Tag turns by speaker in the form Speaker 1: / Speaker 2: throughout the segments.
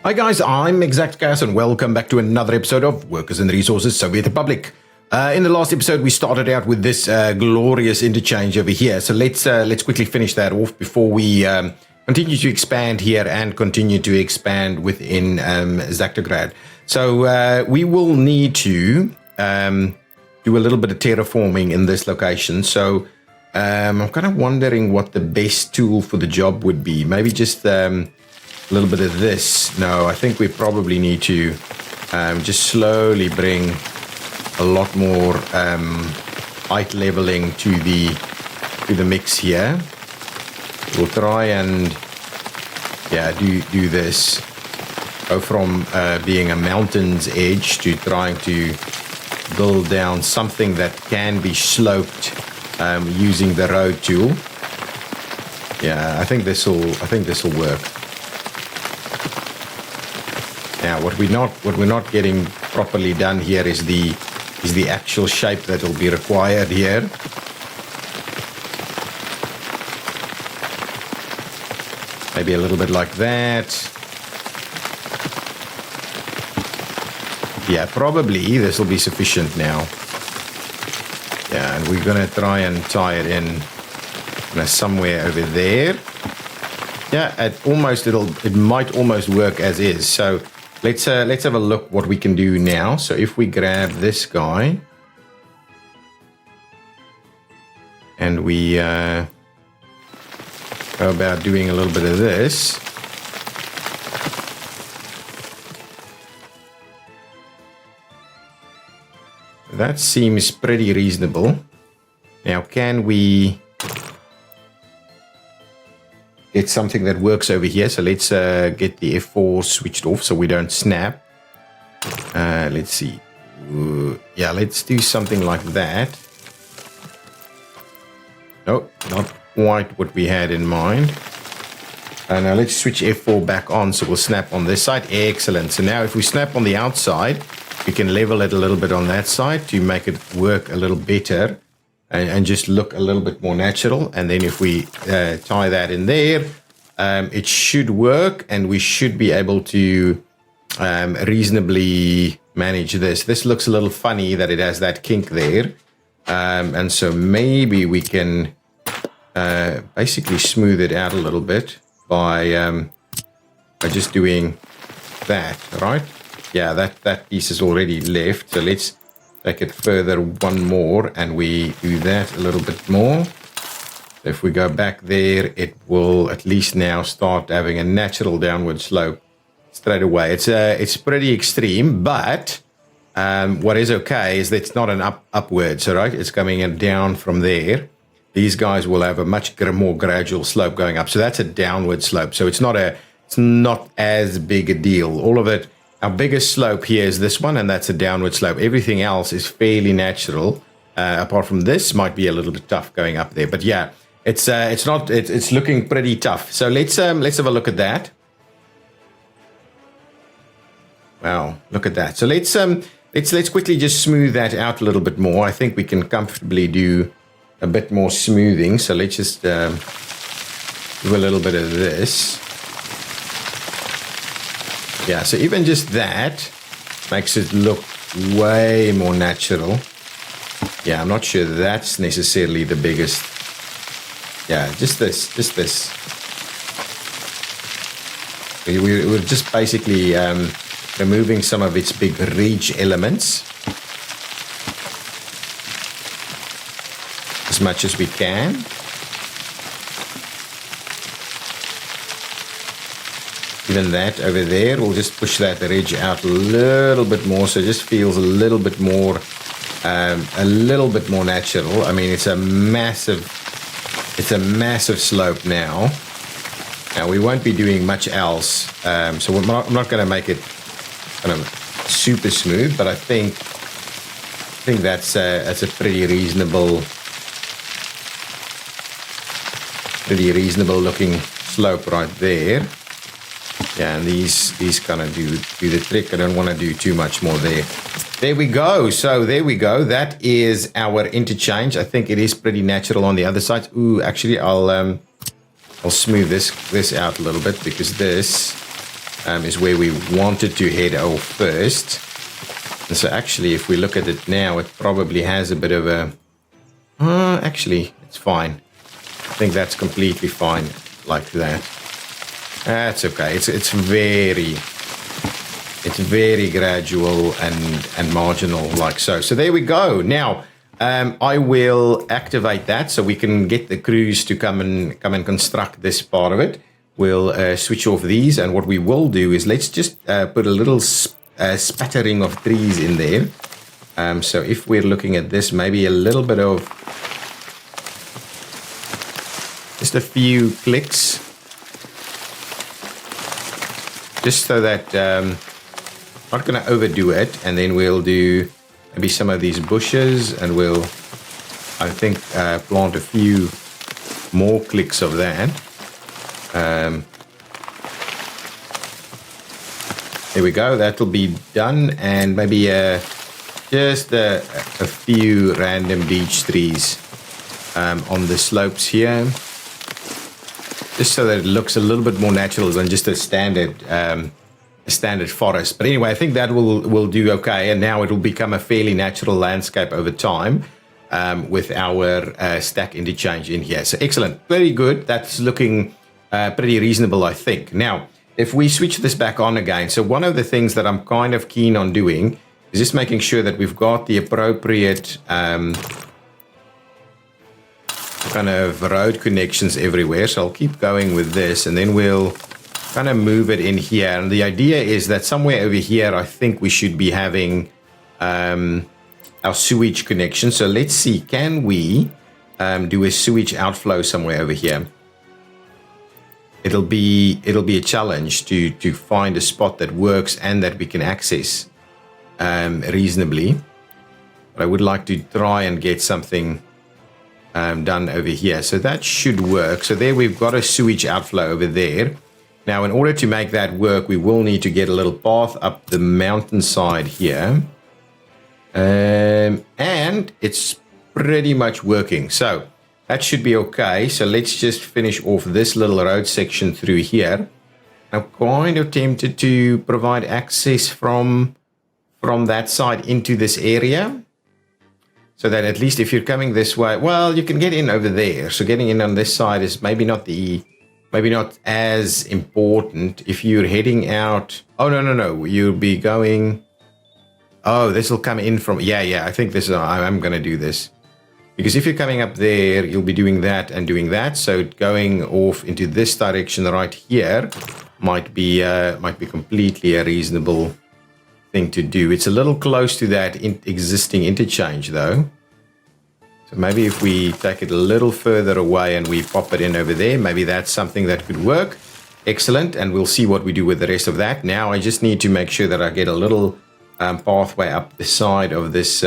Speaker 1: Hi guys, I'm ExactChaos and welcome back to another episode of Workers and Resources Soviet Republic. In the last episode, we started out with this glorious interchange over here. So let's quickly finish that off before we continue to expand here and continue to expand within Zaktograd. So we will need to do a little bit of terraforming in this location. So I'm kind of wondering what the best tool for the job would be. Maybe just a little bit of this. No, I think we probably need to just slowly bring a lot more height leveling to the mix here. We'll try and do this. Go from being a mountain's edge to trying to build down something that can be sloped using the road tool. Yeah, I think this will work. Now, what we're not getting properly done here is the actual shape that will be required here. Maybe a little bit like that. Yeah, probably this will be sufficient now. Yeah, and we're gonna try and tie it in somewhere over there. Yeah, it might almost work as is. So let's have a look what we can do now. So if we grab this guy and we go about doing a little bit of this. That seems pretty reasonable. Now, can we get something that works over here? So let's get the F4 switched off so we don't snap. Let's see. Yeah, let's do something like that. No, not quite what we had in mind. Now let's switch F4 back on so we'll snap on this side. Excellent. So now if we snap on the outside, we can level it a little bit on that side to make it work a little better and just look a little bit more natural. And then if we tie that in there, it should work and we should be able to reasonably manage this. This looks a little funny that it has that kink there. And so maybe we can basically smooth it out a little bit by just doing that, right? Yeah, that piece is already left. So let's take it further one more and we do that a little bit more. If we go back there, it will at least now start having a natural downward slope straight away. It's pretty extreme, but what is okay is that it's not an upwards, all right? It's coming in down from there. These guys will have a much more gradual slope going up. So that's a downward slope. So it's not as big a deal. All of it. Our biggest slope here is this one, and that's a downward slope. Everything else is fairly natural. Apart from this, might be a little bit tough going up there. But yeah, it's looking pretty tough. So let's have a look at that. Wow, look at that. So let's quickly just smooth that out a little bit more. I think we can comfortably do a bit more smoothing. So let's just do a little bit of this. Yeah, so even just that makes it look way more natural. Yeah, I'm not sure that's necessarily the biggest. Yeah, just this. We're just basically removing some of its big ridge elements as much as we can. Even that over there, we'll just push that ridge out a little bit more so it just feels a little bit more natural. I mean, it's a massive slope now. Now we won't be doing much else, so I'm not going to make it kind of super smooth, but I think that's a pretty reasonable looking slope right there. Yeah, and these kind of do the trick. I don't want to do too much more there. There we go. So there we go. That is our interchange. I think it is pretty natural on the other side. Ooh, actually, I'll smooth this out a little bit because this is where we wanted to head off first. And so actually, if we look at it now, it probably has a bit of a... actually, it's fine. I think that's completely fine like that. That's okay. It's very gradual and marginal like so. So there we go. Now, I will activate that so we can get the crews to come and construct this part of it. We'll switch off these, and what we will do is let's just put a little spattering of trees in there. So if we're looking at this, maybe a little bit of just a few clicks, just so that not going to overdo it. And then we'll do maybe some of these bushes, and we'll, I think, plant a few more clicks of that. There we go. That'll be done, and maybe just a few random beech trees on the slopes here, just so that it looks a little bit more natural than just a standard forest. But anyway, I think that will do okay, and now it will become a fairly natural landscape over time with our stack interchange in here. So excellent, very good. That's looking pretty reasonable, I think. Now, if we switch this back on again, so one of the things that I'm kind of keen on doing is just making sure that we've got the appropriate kind of road connections everywhere. So I'll keep going with this, and then we'll kind of move it in here. And the idea is that somewhere over here, I think we should be having our sewage connection. So let's see, can we do a sewage outflow somewhere over here? It'll be a challenge to find a spot that works and that we can access reasonably. But I would like to try and get something done over here. So that should work. So there we've got a sewage outflow over there. Now, in order to make that work, we will need to get a little path up the mountainside here. And it's pretty much working. So that should be okay. So let's just finish off this little road section through here. I'm kind of tempted to provide access from that side into this area, so that at least if you're coming this way, well, you can get in over there. So getting in on this side is maybe not as important. If you're heading out, oh no, you'll be going. Oh, this will come in from, yeah. I think I'm going to do this. Because if you're coming up there, you'll be doing that and doing that. So going off into this direction right here might be completely a reasonable thing to do. It's a little close to that existing interchange, though. So maybe if we take it a little further away and we pop it in over there, maybe that's something that could work. Excellent. And we'll see what we do with the rest of that. Now I just need to make sure that I get a little pathway up the side of this.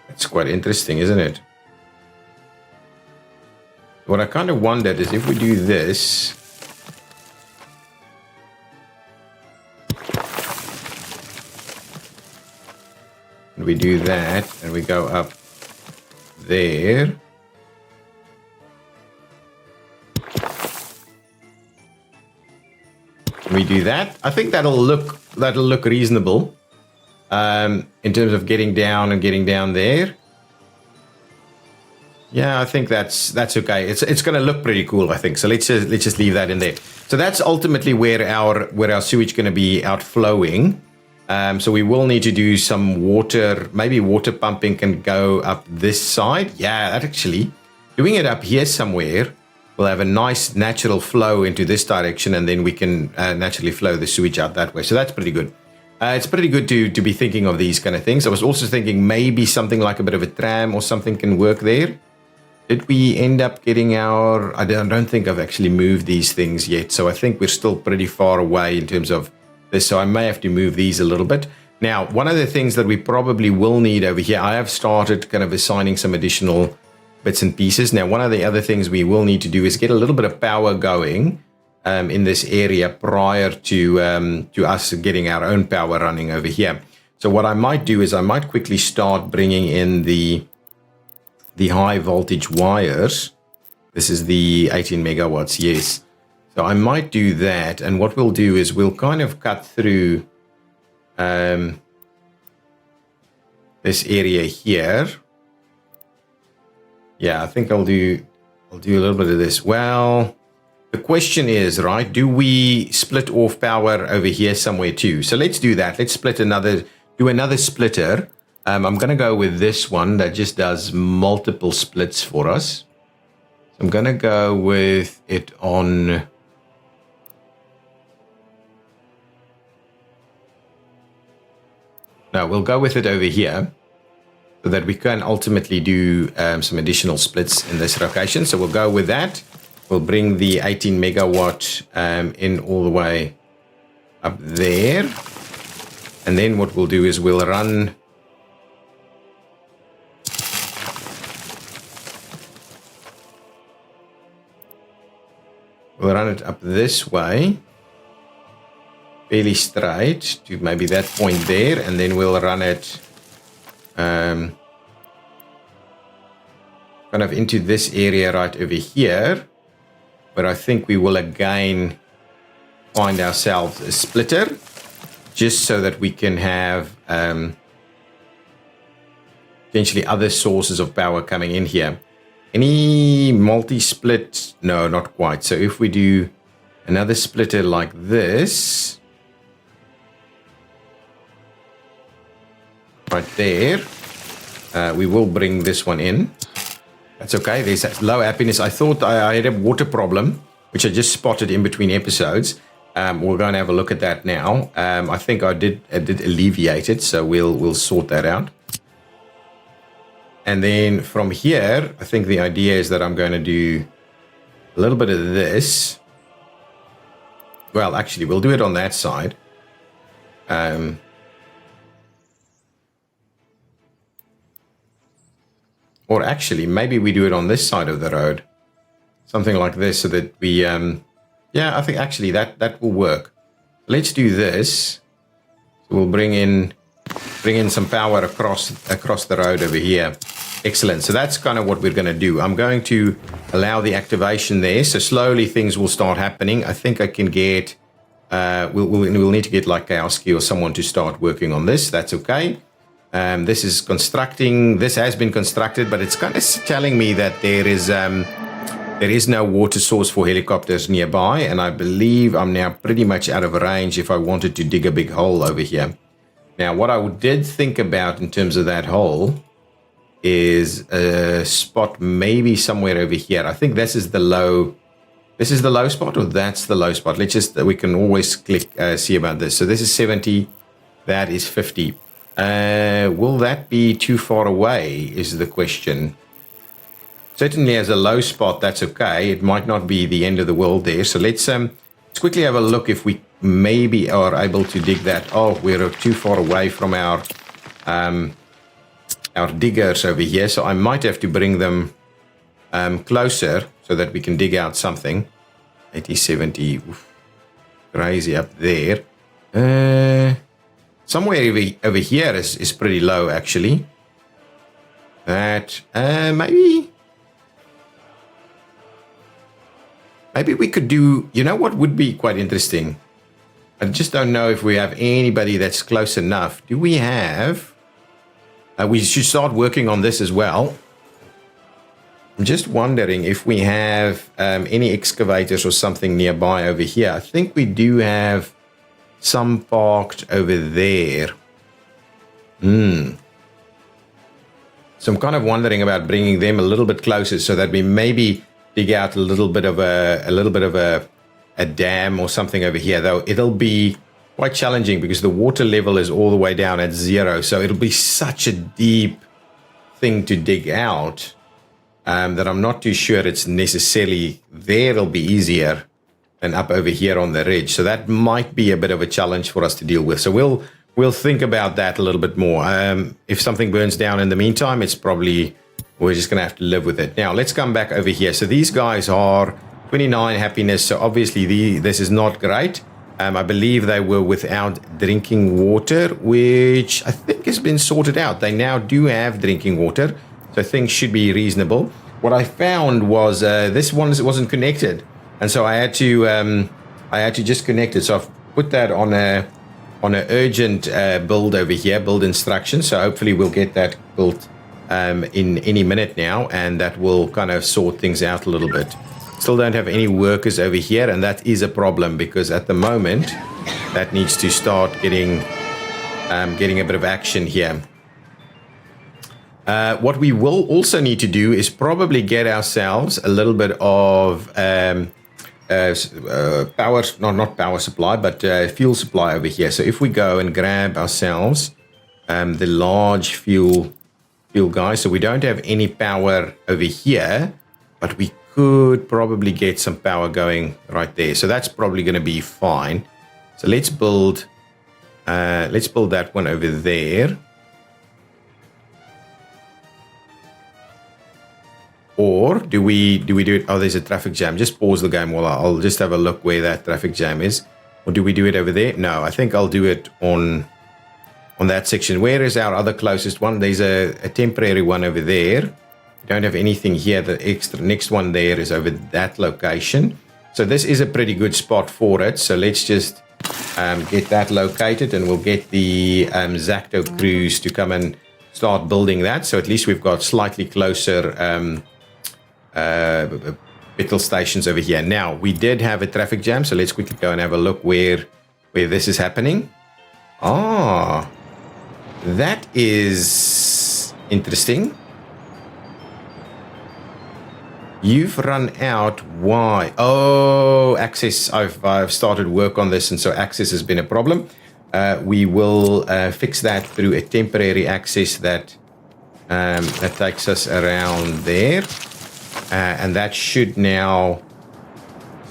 Speaker 1: It's quite interesting, isn't it? What I kind of wondered is if we do this, and we do that, and we go up there, and we do that, I think that'll look reasonable. In terms of getting down there. Yeah, I think that's okay. It's going to look pretty cool, I think. So let's just leave that in there. So that's ultimately where our sewage going to be outflowing. So we will need to do some water. Maybe water pumping can go up this side. Yeah, that actually doing it up here somewhere will have a nice natural flow into this direction, and then we can naturally flow the sewage out that way. So that's pretty good. It's pretty good to be thinking of these kind of things. I was also thinking maybe something like a bit of a tram or something can work there. Did we end up getting our... I don't think I've actually moved these things yet. So I think we're still pretty far away in terms of this. So I may have to move these a little bit. Now, one of the things that we probably will need over here, I have started kind of assigning some additional bits and pieces. Now, one of the other things we will need to do is get a little bit of power going in this area prior to us getting our own power running over here. So what I might do is I might quickly start bringing in the the high voltage wires. This is the 18 megawatts, yes. So I might do that, and what we'll do is we'll kind of cut through this area here. Yeah, I think I'll do a little bit of this. Well, the question is, right, do we split off power over here somewhere too? So let's do that. Let's do another splitter. I'm going to go with this one that just does multiple splits for us. So I'm going to go with it on... No, we'll go with it over here so that we can ultimately do some additional splits in this location. So we'll go with that. We'll bring the 18 megawatt in all the way up there. And then what we'll do is we'll run... We'll run it up this way, fairly straight to maybe that point there, and then we'll run it kind of into this area right over here, where I think we will again find ourselves a splitter, just so that we can have potentially other sources of power coming in here. Any multi-split? No, not quite. So if we do another splitter like this, right there, we will bring this one in. That's okay. There's that low happiness. I thought I had a water problem, which I just spotted in between episodes. We're going to have a look at that now. I think I did alleviate it, so we'll sort that out. And then from here, I think the idea is that I'm going to do a little bit of this. Well, actually, we'll do it on that side. Or actually, maybe we do it on this side of the road. Something like this, so that we... yeah, I think actually that will work. Let's do this. So we'll bring in some power across the road over here. Excellent. So that's kind of what we're going to do. I'm going to allow the activation there. So slowly things will start happening. I think I can get... we'll need to get like Chaos or someone to start working on this. That's okay. This is constructing. This has been constructed, but it's kind of telling me that there is no water source for helicopters nearby, and I believe I'm now pretty much out of range if I wanted to dig a big hole over here. Now, what I did think about in terms of that hole is a spot maybe somewhere over here. I think this is the low spot, or that's the low spot. We can always click, see about this. So this is 70, that is 50. Will that be too far away is the question. Certainly as a low spot, that's okay. It might not be the end of the world there. So let's quickly have a look if we maybe are able to dig that. Oh, we're too far away from our diggers over here. So I might have to bring them closer so that we can dig out something. 80, 70, oof, crazy up there. Somewhere over here is pretty low, actually. That, maybe we could do, you know what would be quite interesting? I just don't know if we have anybody that's close enough. Do we have... we should start working on this as well. I'm just wondering if we have any excavators or something nearby over here. I think we do have some parked over there. So I'm kind of wondering about bringing them a little bit closer so that we maybe dig out a little bit of a dam or something over here. Though it'll be quite challenging because the water level is all the way down at 0. So it'll be such a deep thing to dig out that I'm not too sure it's necessarily there. It'll be easier than up over here on the ridge. So that might be a bit of a challenge for us to deal with. So we'll think about that a little bit more. If something burns down in the meantime, it's probably, we're just going to have to live with it. Now, let's come back over here. So these guys are 29 happiness. So obviously this is not great. I believe they were without drinking water, which I think has been sorted out. They now do have drinking water. So things should be reasonable. What I found was this one wasn't connected, and so I had to just connect it. So I've put that on an urgent build over here, build instructions. So hopefully we'll get that built in any minute now, and that will kind of sort things out a little bit. Still don't have any workers over here, and that is a problem because at the moment that needs to start getting a bit of action here. What we will also need to do is probably get ourselves a little bit of power, not power supply, but fuel supply over here. So if we go and grab ourselves the large fuel guys, so we don't have any power over here, but we could probably get some power going right there. So that's probably going to be fine. So let's build that one over there. Or do we do it? Oh, there's a traffic jam. Just pause the game while I'll just have a look where that traffic jam is. Or do we do it over there? No, I think I'll do it on that section. Where is our other closest one? There's a temporary one over there. We don't have anything here. The next one there is over that location. So this is a pretty good spot for it. So let's just get that located, and we'll get the Zacto crews to come and start building that. So at least we've got slightly closer petrol stations over here. Now, we did have a traffic jam, so let's quickly go and have a look where this is happening. Ah, that is interesting. You've run out. Why? Oh, access. I've started work on this, and so access has been a problem. We will fix that through a temporary access that takes us around there. And that should now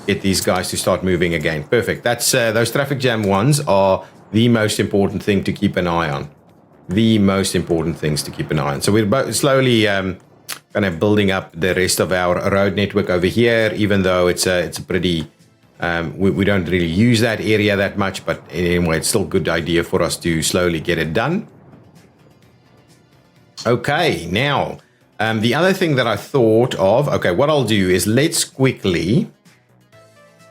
Speaker 1: get these guys to start moving again. Perfect. That's those traffic jam ones are the most important thing to keep an eye on. The most important things to keep an eye on. So we're slowly kind of building up the rest of our road network over here, even though it's a pretty... we don't really use that area that much, but anyway, it's still a good idea for us to slowly get it done. Okay, now... the other thing that I thought of, okay, what I'll do is let's quickly,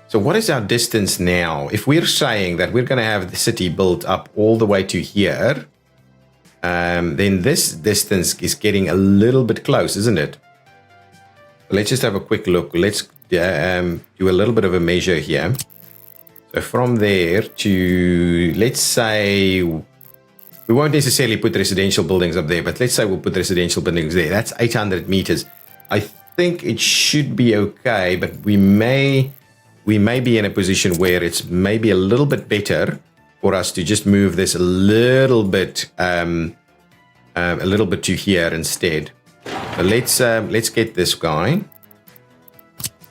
Speaker 1: so what is our distance now? If we're saying that we're going to have the city built up all the way to here, then this distance is getting a little bit close, isn't it? Let's just have a quick look. Let's do a little bit of a measure here. So from there to, let's say... we won't necessarily put residential buildings up there, but let's say we'll put residential buildings there. That's 800 meters. I think it should be okay, but we may be in a position where it's maybe a little bit better for us to just move this a little bit to here instead. So let's get this guy.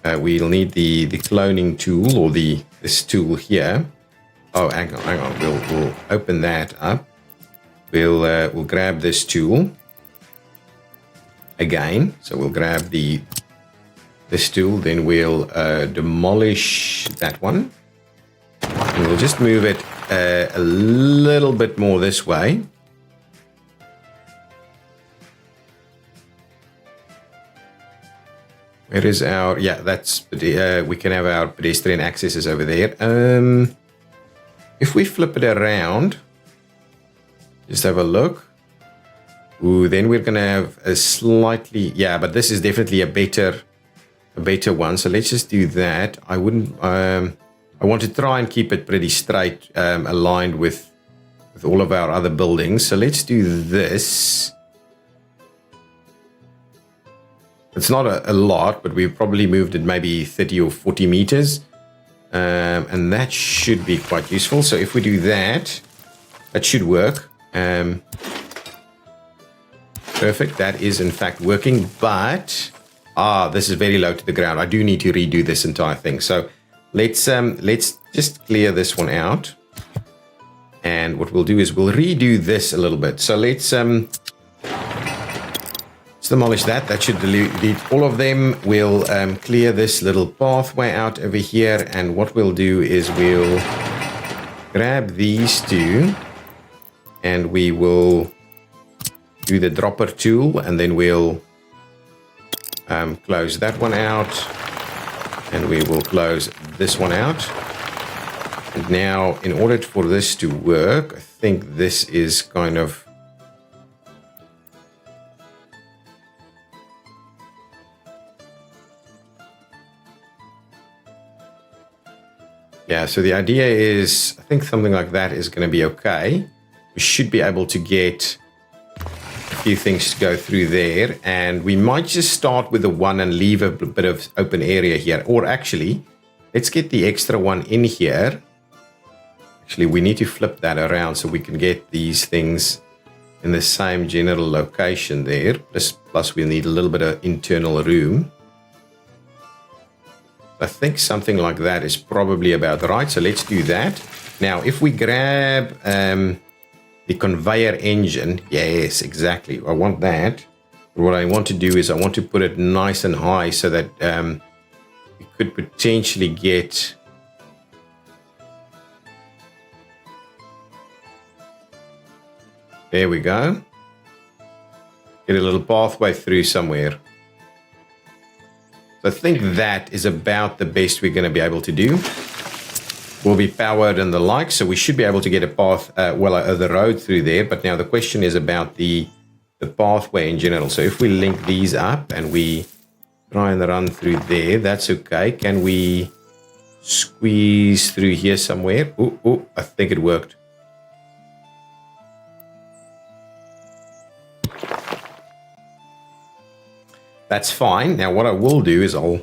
Speaker 1: We'll need the cloning tool, or this tool here. Oh, hang on. We'll open that up. We'll grab this tool again. So we'll grab this tool, then we'll demolish that one. And we'll just move it a little bit more this way. Where is our... yeah, that's... we can have our pedestrian accesses over there. If we flip it around... just have a look. Ooh, then we're going to have a slightly... yeah, but this is definitely a better one. So let's just do that. I wouldn't... I want to try and keep it pretty straight, aligned with all of our other buildings. So let's do this. It's not a lot, but we've probably moved it maybe 30 or 40 meters. And that should be quite useful. So if we do that, that should work. Perfect. That is in fact working, but this is very low to the ground. I do need to redo this entire thing. So let's just clear this one out, and what we'll do is we'll redo this a little bit. So let's demolish that. That should delete all of them. We'll clear this little pathway out over here, and what we'll do is we'll grab these two, and we will do the dropper tool, and then we'll close that one out, and we will close this one out. And now, in order for this to work, I think this is kind of... Yeah, so the idea is, I think something like that is going to be okay. We should be able to get a few things to go through there, and we might just start with the one and leave a bit of open area here. Or actually, let's get the extra one in here. Actually, we need to flip that around so we can get these things in the same general location there. Plus we need a little bit of internal room. I think something like that is probably about right. So let's do that. Now, if we grab the conveyor engine, yes, exactly. I want that. But what I want to do is I want to put it nice and high so that we could potentially get... There we go. Get a little pathway through somewhere. So I think that is about the best we're going to be able to do. Will be powered and the like, so we should be able to get a path, the road through there. But now the question is about the pathway in general. So if we link these up and we try and run through there, that's okay. Can we squeeze through here somewhere? Oh, I think it worked. That's fine. Now what I will do is I'll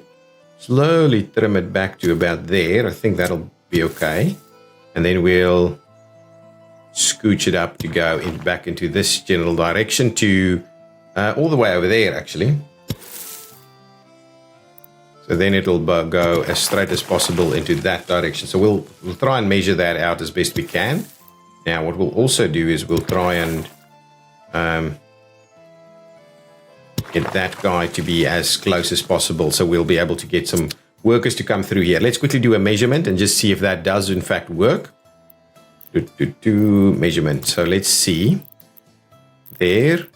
Speaker 1: slowly trim it back to about there. I think that'll be okay. And then we'll scooch it up to go back into this general direction to all the way over there, actually. So then it'll go as straight as possible into that direction. So we'll try and measure that out as best we can. Now what we'll also do is we'll try and get that guy to be as close as possible, so we'll be able to get some workers to come through here. Let's quickly do a measurement and just see if that does in fact work. Measurement. So let's see. There.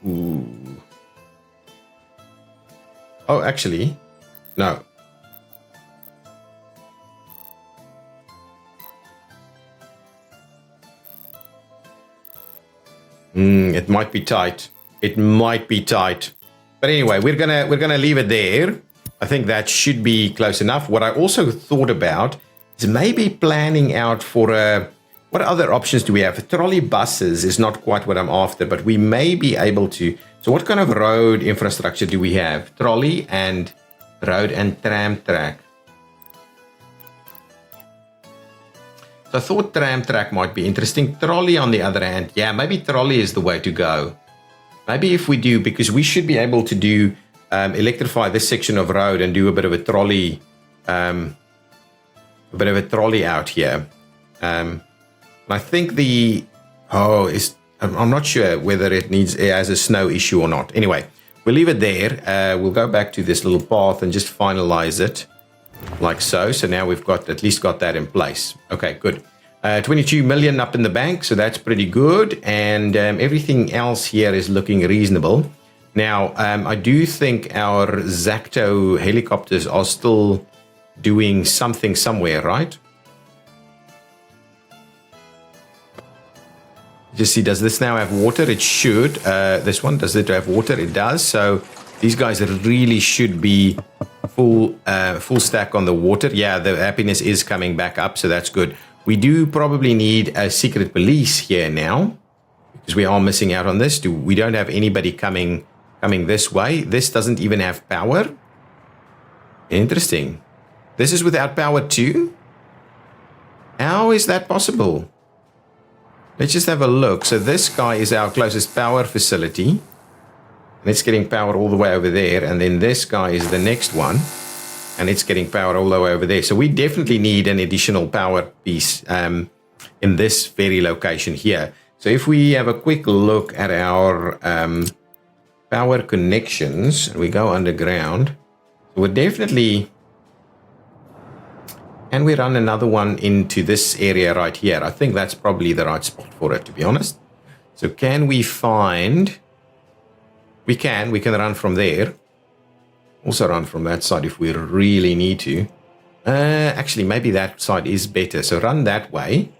Speaker 1: Ooh. Oh, actually, no. It might be tight. It might be tight. But anyway, we're gonna leave it there. I think that should be close enough. What I also thought about is maybe planning out for what other options do we have? Trolley buses is not quite what I'm after, but we may be able to. So what kind of road infrastructure do we have? Trolley and road and tram track. So I thought tram track might be interesting. Trolley, on the other hand, yeah, maybe trolley is the way to go. Maybe if we do, because we should be able to do electrify this section of road and do a bit of a trolley out here. I think I'm not sure whether it has a snow issue or not. Anyway, we'll leave it there. We'll go back to this little path and just finalize it. Like so. So now we've at least got that in place. Okay, good. 22 million up in the bank, so that's pretty good. And everything else here is looking reasonable. Now, I do think our Zacto helicopters are still doing something somewhere, right? Just see, does this now have water? It should. This one, does it have water? It does. So these guys really should be full stack on the water. Yeah, the happiness is coming back up, so that's good. We do probably need a secret police here now, because we are missing out on this. We don't have anybody coming this way. This doesn't even have power. Interesting. This is without power too? How is that possible? Let's just have a look. So this guy is our closest power facility. And it's getting power all the way over there. And then this guy is the next one. And it's getting power all the way over there. So we definitely need an additional power piece in this very location here. So if we have a quick look at our power connections, and we go underground, we're definitely Can we run another one into this area right here? I think that's probably the right spot for it, to be honest. So can we find... We can run from there. Also run from that side if we really need to. Actually, maybe that side is better. So run that way.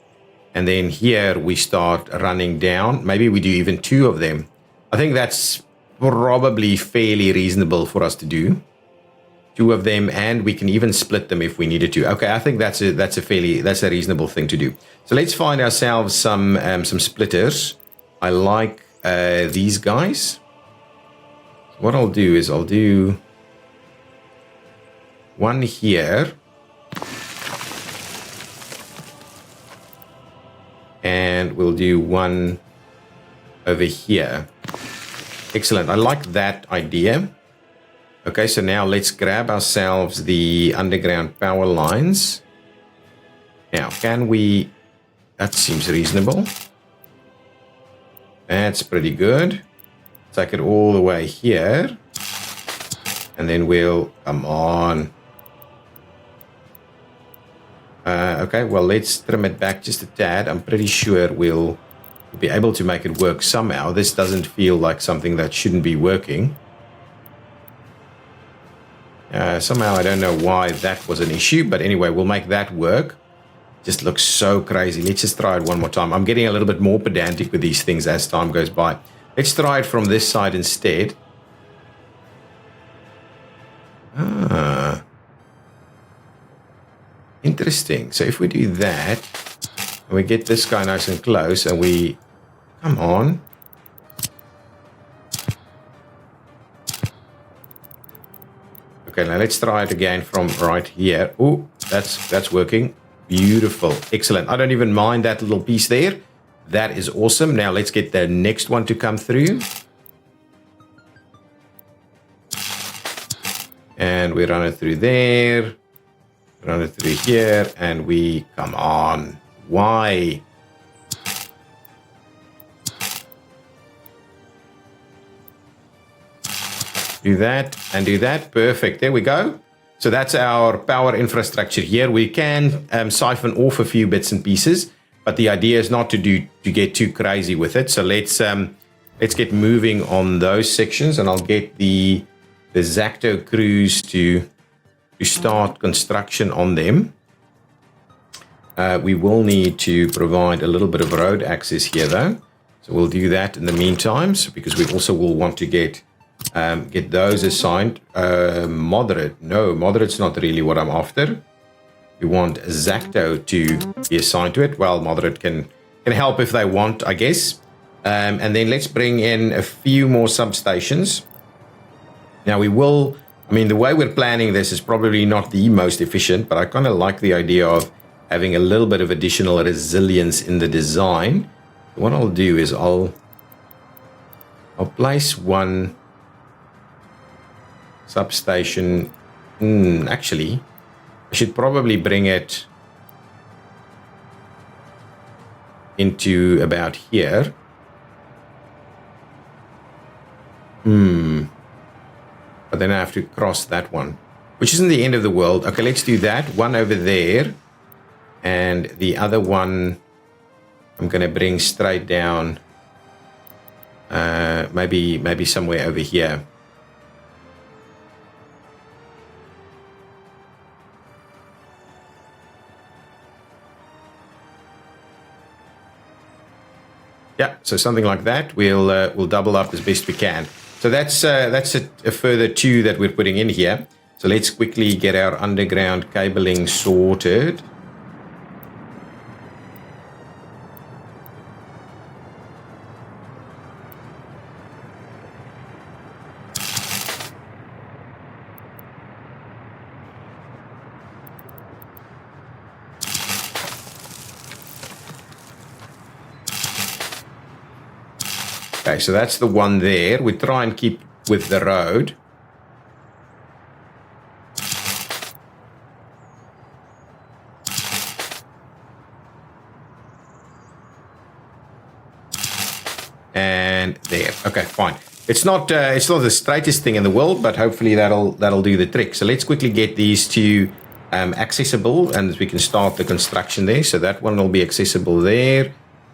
Speaker 1: And then here we start running down. Maybe we do even 2 of them. I think that's probably fairly reasonable for us to do. 2 of them, and we can even split them if we needed to. Okay, I think that's a reasonable thing to do. So let's find ourselves some splitters. I like these guys. What I'll do is I'll do one here. And we'll do one over here. Excellent. I like that idea. Okay, so now let's grab ourselves the underground power lines. Now, can we... That seems reasonable. That's pretty good. Take it all the way here. And then we'll... Come on. Okay, well, let's trim it back just a tad. I'm pretty sure we'll be able to make it work somehow. This doesn't feel like something that shouldn't be working. Somehow I don't know why that was an issue, but anyway, we'll make that work. Just looks so crazy. Let's just try it one more time. I'm getting a little bit more pedantic with these things as time goes by. Let's try it from this side instead. Interesting. So if we do that, and we get this guy nice and close, and we... Come on. Okay, now let's try it again from right here. Oh, that's working. Beautiful. Excellent. I don't even mind that little piece there. That is awesome. Now let's get the next one to come through. And we run it through there. Run it through here. And we... Come on. Why? Do that and do that. Perfect. There we go. So that's our power infrastructure here. We can siphon off a few bits and pieces, but the idea is not to get too crazy with it. So let's get moving on those sections, and I'll get the Zacto crews to start construction on them. We will need to provide a little bit of road access here, though. So we'll do that in the meantime, because we also will want to get those assigned. Moderate. No, moderate's not really what I'm after. We want Zacto to be assigned to it. Well, moderate can help if they want, I guess. And then let's bring in a few more substations. Now we will... I mean, the way we're planning this is probably not the most efficient, but I kind of like the idea of having a little bit of additional resilience in the design. What I'll do is I'll place one substation. Actually, I should probably bring it into about here. But then I have to cross that one, which isn't the end of the world. Okay, let's do that. One over there. And the other one I'm going to bring straight down. Maybe somewhere over here. Yeah, so something like that. We'll double up as best we can. So that's a further 2 that we're putting in here. So let's quickly get our underground cabling sorted. Okay, so that's the one there. We try and keep with the road. And there. Okay, fine. It's not the straightest thing in the world, but hopefully that'll do the trick. So let's quickly get these 2 accessible, and we can start the construction there. So that one will be accessible there.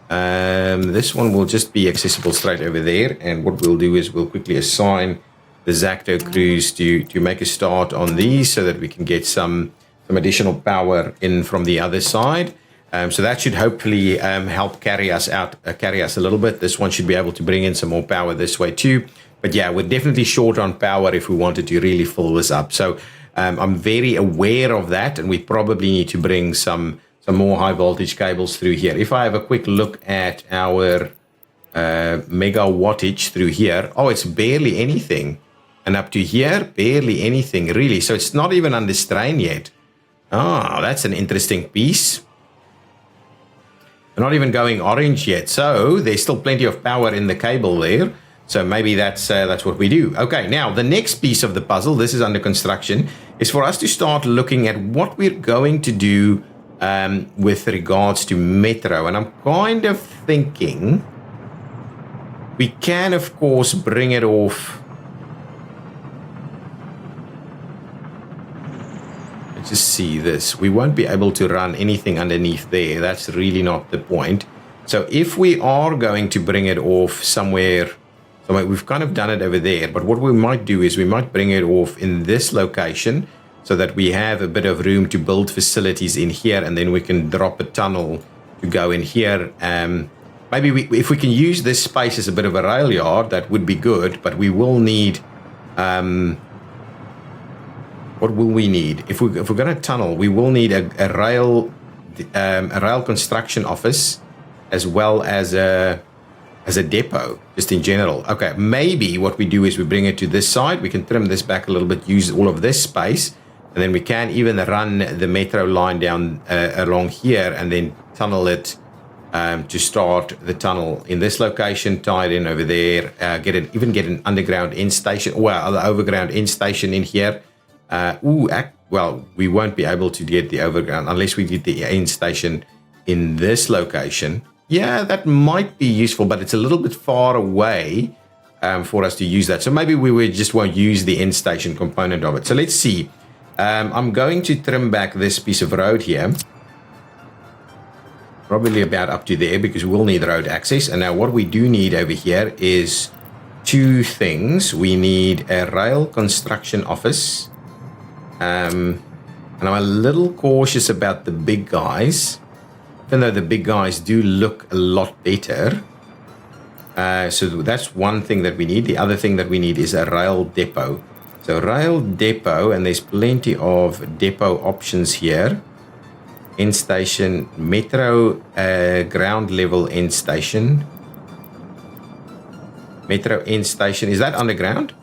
Speaker 1: This one will just be accessible straight over there. And what we'll do is we'll quickly assign the Zacto crews to make a start on these so that we can get some additional power in from the other side. So that should hopefully help carry us a little bit. This one should be able to bring in some more power this way too. But yeah, we're definitely short on power if we wanted to really fill this up. So I'm very aware of that, and we probably need to bring some more high voltage cables through here. If I have a quick look at our mega wattage through here, oh, it's barely anything. And up to here, barely anything really. So it's not even under strain yet. Oh, that's an interesting piece. We're not even going orange yet. So there's still plenty of power in the cable there. So maybe that's what we do. Okay, now the next piece of the puzzle, this is under construction, is for us to start looking at what we're going to do with regards to Metro. And I'm kind of thinking we can, of course, bring it off. Let's just see this. We won't be able to run anything underneath there. That's really not the point. So if we are going to bring it off somewhere, we've kind of done it over there, but what we might do is we might bring it off in this location so that we have a bit of room to build facilities in here, and then we can drop a tunnel to go in here. Maybe if we can use this space as a bit of a rail yard, that would be good, but we will need... what will we need? If we're going to tunnel, we will need a rail construction office as well as a depot, just in general. Okay, maybe what we do is we bring it to this side. We can trim this back a little bit, use all of this space, and then we can even run the metro line down along here and then tunnel it to start the tunnel in this location, tie it in over there, even get an underground end station, well, the overground end station in here. Well, we won't be able to get the overground unless we get the end station in this location. Yeah, that might be useful, but it's a little bit far away for us to use that. So maybe we just won't use the end station component of it. So let's see. I'm going to trim back this piece of road here. Probably about up to there because we'll need road access. And now what we do need over here is two things. We need a rail construction office. And I'm a little cautious about the big guys. Even though the big guys do look a lot better. So that's one thing that we need. The other thing that we need is a rail depot. So rail depot, and there's plenty of depot options here. End station, metro ground level end station. Metro end station, is that underground?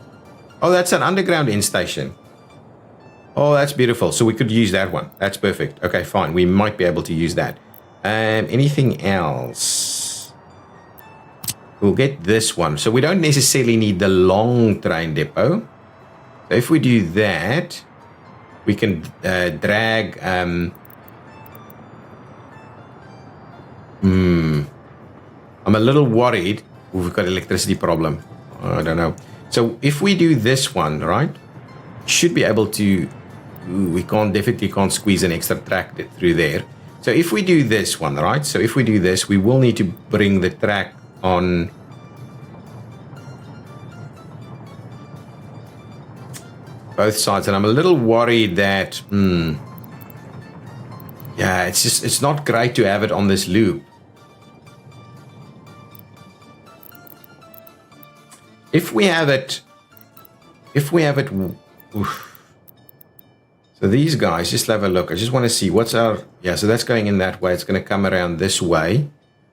Speaker 1: Oh, that's an underground end station. Oh, that's beautiful. So we could use that one. That's perfect. Okay, fine. We might be able to use that. Anything else? We'll get this one. So we don't necessarily need the long train depot. So if we do that, we can drag... I'm a little worried. Ooh, we've got electricity problem. I don't know. So if we do this one, right, should be able to... Ooh, we definitely can't squeeze an extra track through there. So if we do this one, right? So if we do this, we will need to bring the track on both sides. And I'm a little worried that, yeah, it's not great to have it on this loop. If we have it, oof. So these guys, just have a look. I just want to see what's our... Yeah, so that's going in that way. It's going to come around this way.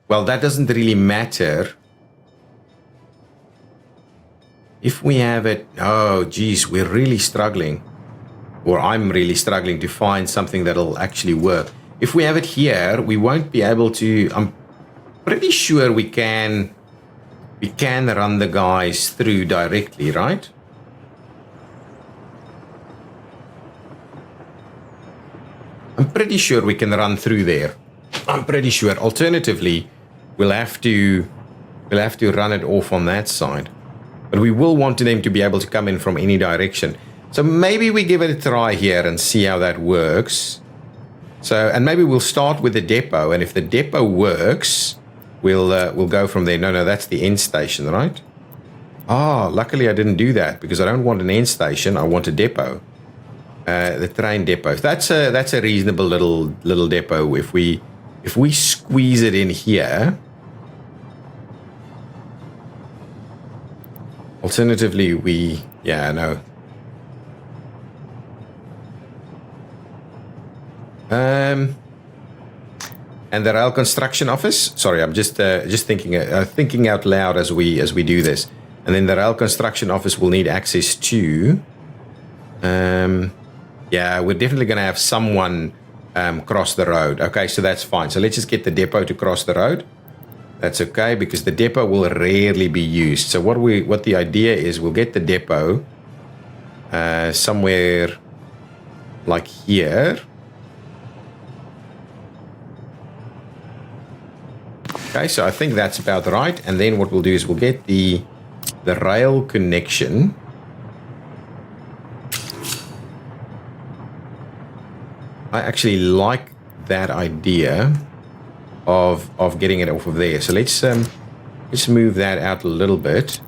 Speaker 1: Well, that doesn't really matter. If we have it... Oh, geez, we're really struggling. Or I'm really struggling to find something that'll actually work. If we have it here, we won't be able to... I'm pretty sure we can run the guys through directly, right? I'm pretty sure we can run through there. I'm pretty sure. Alternatively, we'll have to run it off on that side. But we will want them to be able to come in from any direction. So maybe we give it a try here and see how that works. So, and maybe we'll start with the depot, and if the depot works, we'll go from there. No, that's the end station, right? Ah, luckily I didn't do that because I don't want an end station. I want a depot. The train depot. That's a reasonable little depot. If we squeeze it in here. Alternatively, no. And the rail construction office. Sorry, I'm just thinking out loud as we do this. And then the rail construction office will need access to. Yeah, we're definitely going to have someone cross the road. Okay, so that's fine. So let's just get the depot to cross the road. That's okay because the depot will rarely be used. So what the idea is, we'll get the depot somewhere like here. Okay, so I think that's about right. And then what we'll do is we'll get the rail connection. I actually like that idea of getting it off of there. So let's move that out a little bit.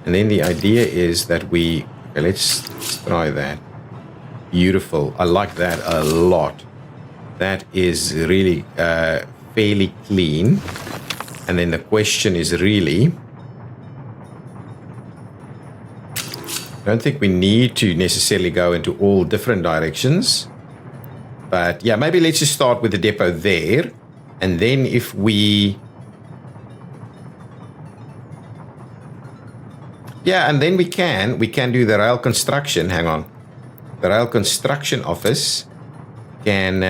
Speaker 1: And then the idea is that let's try that. Beautiful. I like that a lot. That is really fairly clean. And then the question is really, I don't think we need to necessarily go into all different directions. But yeah, maybe let's just start with the depot there. And then if we... Yeah, and then we can do the rail construction. Hang on. The rail construction office can...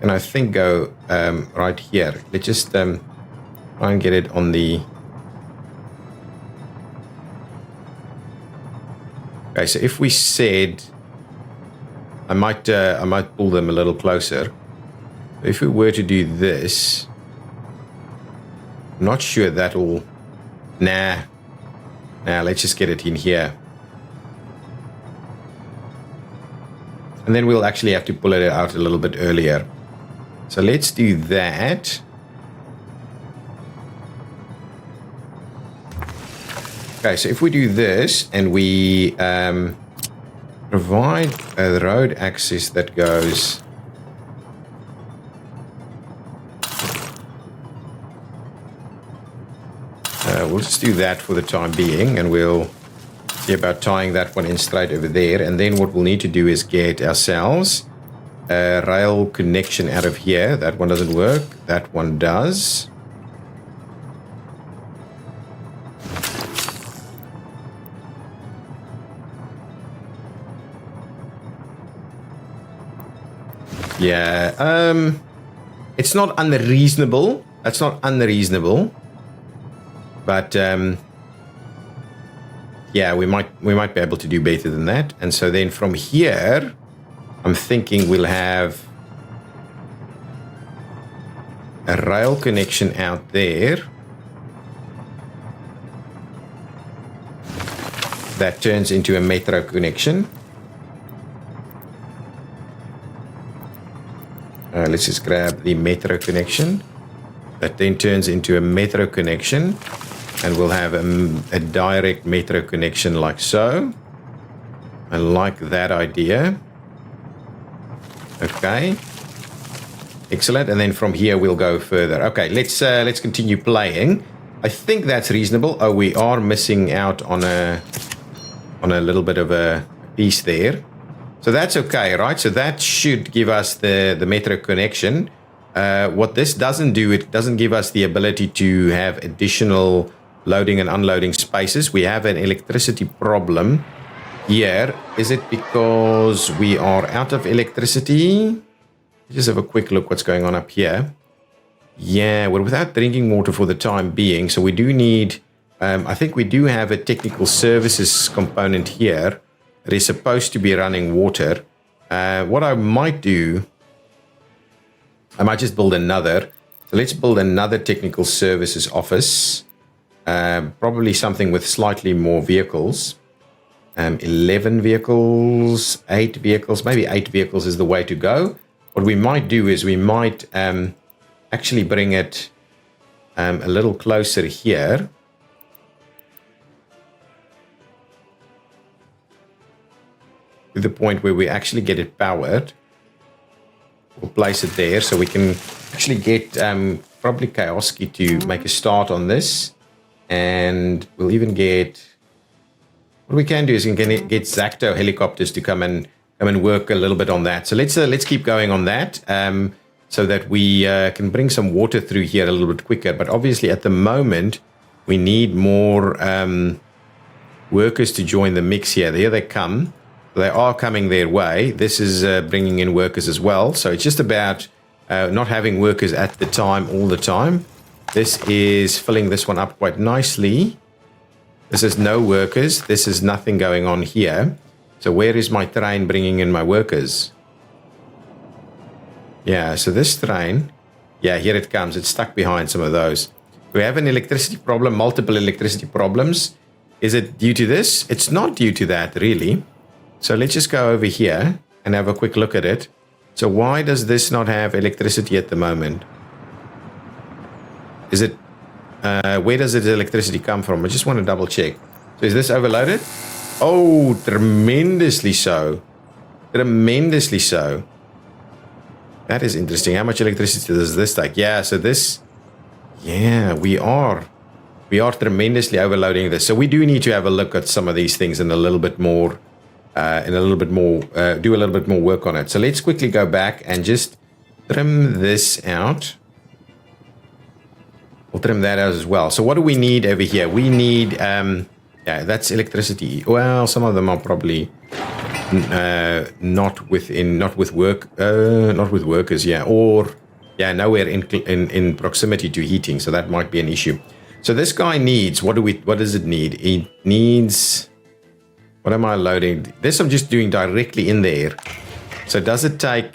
Speaker 1: and I think go right here. Let's just try and get it on the... Okay, so if we said... I might pull them a little closer. If we were to do this... I'm not sure that'll... Nah, let's just get it in here. And then we'll actually have to pull it out a little bit earlier. So let's do that. Okay, so if we do this and we provide a road access that goes... we'll just do that for the time being, and we'll see about tying that one in straight over there. And then what we'll need to do is get ourselves a rail connection out of here. That one doesn't work. That one does. Yeah, it's not unreasonable. That's not unreasonable. But yeah, we might be able to do better than that. And so then from here, I'm thinking we'll have a rail connection out there that turns into a metro connection. Let's just grab the metro connection. That then turns into a metro connection. And we'll have a direct metro connection like so. I like that idea. Okay. Excellent. And then from here we'll go further. Okay, let's continue playing. I think that's reasonable. Oh, we are missing out on a little bit of a piece there. So that's okay, right? So that should give us the metro connection. What this doesn't do, it doesn't give us the ability to have additional loading and unloading spaces. We have an electricity problem here. Is it because we are out of electricity? Just have a quick look what's going on up here. Yeah, we're without drinking water for the time being, so we do need... I think we do have a technical services component here that is supposed to be running water. What I might do... I might just build another. So let's build another technical services office. Probably something with slightly more vehicles. 11 vehicles, 8 vehicles, maybe 8 vehicles is the way to go. What we might do is we might actually bring it a little closer here. To the point where we actually get it powered. We'll place it there so we can actually get probably Kioski to make a start on this. And we'll even get... What we can do is we can get Zacto helicopters to come and work a little bit on that. So let's keep going on that so that we can bring some water through here a little bit quicker. But obviously at the moment, we need more workers to join the mix here. There they come. They are coming their way. This is bringing in workers as well. So it's just about not having workers at the time all the time. This is filling this one up quite nicely. This is no workers. This is nothing going on here. So where is my train bringing in my workers? Yeah, so this train, yeah, here it comes. It's stuck behind some of those. We have an electricity problem, multiple electricity problems. Is it due to this? It's not due to that, really. So let's just go over here and have a quick look at it. So why does this not have electricity at the moment? Is it... where does its electricity come from? I just want to double check. So is this overloaded? Oh, tremendously so. Tremendously so. That is interesting. How much electricity does this take? Yeah, so this... Yeah, we are tremendously overloading this. So we do need to have a look at some of these things in a little bit more... do a little bit more work on it. So let's quickly go back and just trim this out. We'll trim that out as well. So what do we need over here? We need, yeah, that's electricity. Well, some of them are probably not with workers, yeah, or yeah, nowhere in proximity to heating. So that might be an issue. So this guy needs, what does it need? It needs, what am I loading? This I'm just doing directly in there. So does it take,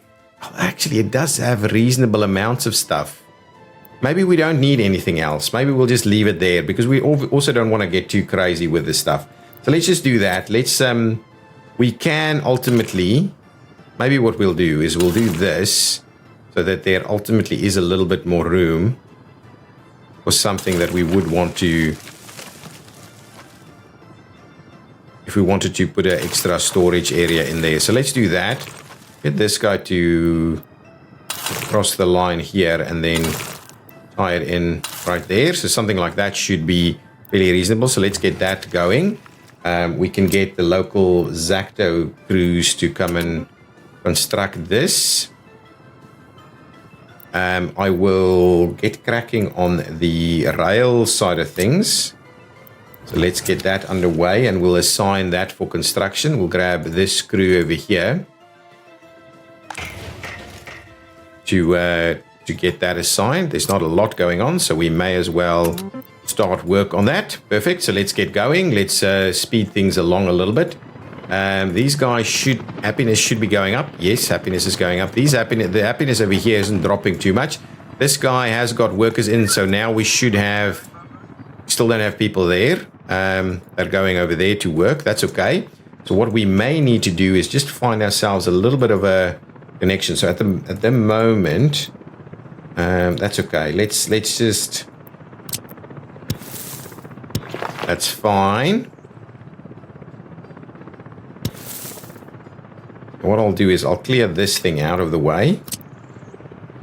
Speaker 1: oh, actually it does have reasonable amounts of stuff. Maybe we don't need anything else. Maybe we'll just leave it there because we also don't want to get too crazy with this stuff. So let's just do that. Let's, we can ultimately, maybe what we'll do is we'll do this so that there ultimately is a little bit more room for something that we would want to, if we wanted to put an extra storage area in there. So let's do that. Get this guy to cross the line here and then tie it in right there. So something like that should be really reasonable. So let's get that going. We can get the local Zacto crews to come and construct this. I will get cracking on the rail side of things. So let's get that underway and we'll assign that for construction. We'll grab this crew over here to get that assigned. There's not a lot going on, so we may as well start work on that. Perfect. So let's get going. Let's speed things along a little bit. These guys happiness should be going up. Yes, happiness is going up. The happiness over here isn't dropping too much. This guy has got workers in, so now we should have, still don't have people there. They're going over there to work. That's okay. So what we may need to do is just find ourselves a little bit of a connection. So at the moment, that's okay. Let's just, that's fine. What I'll do is I'll clear this thing out of the way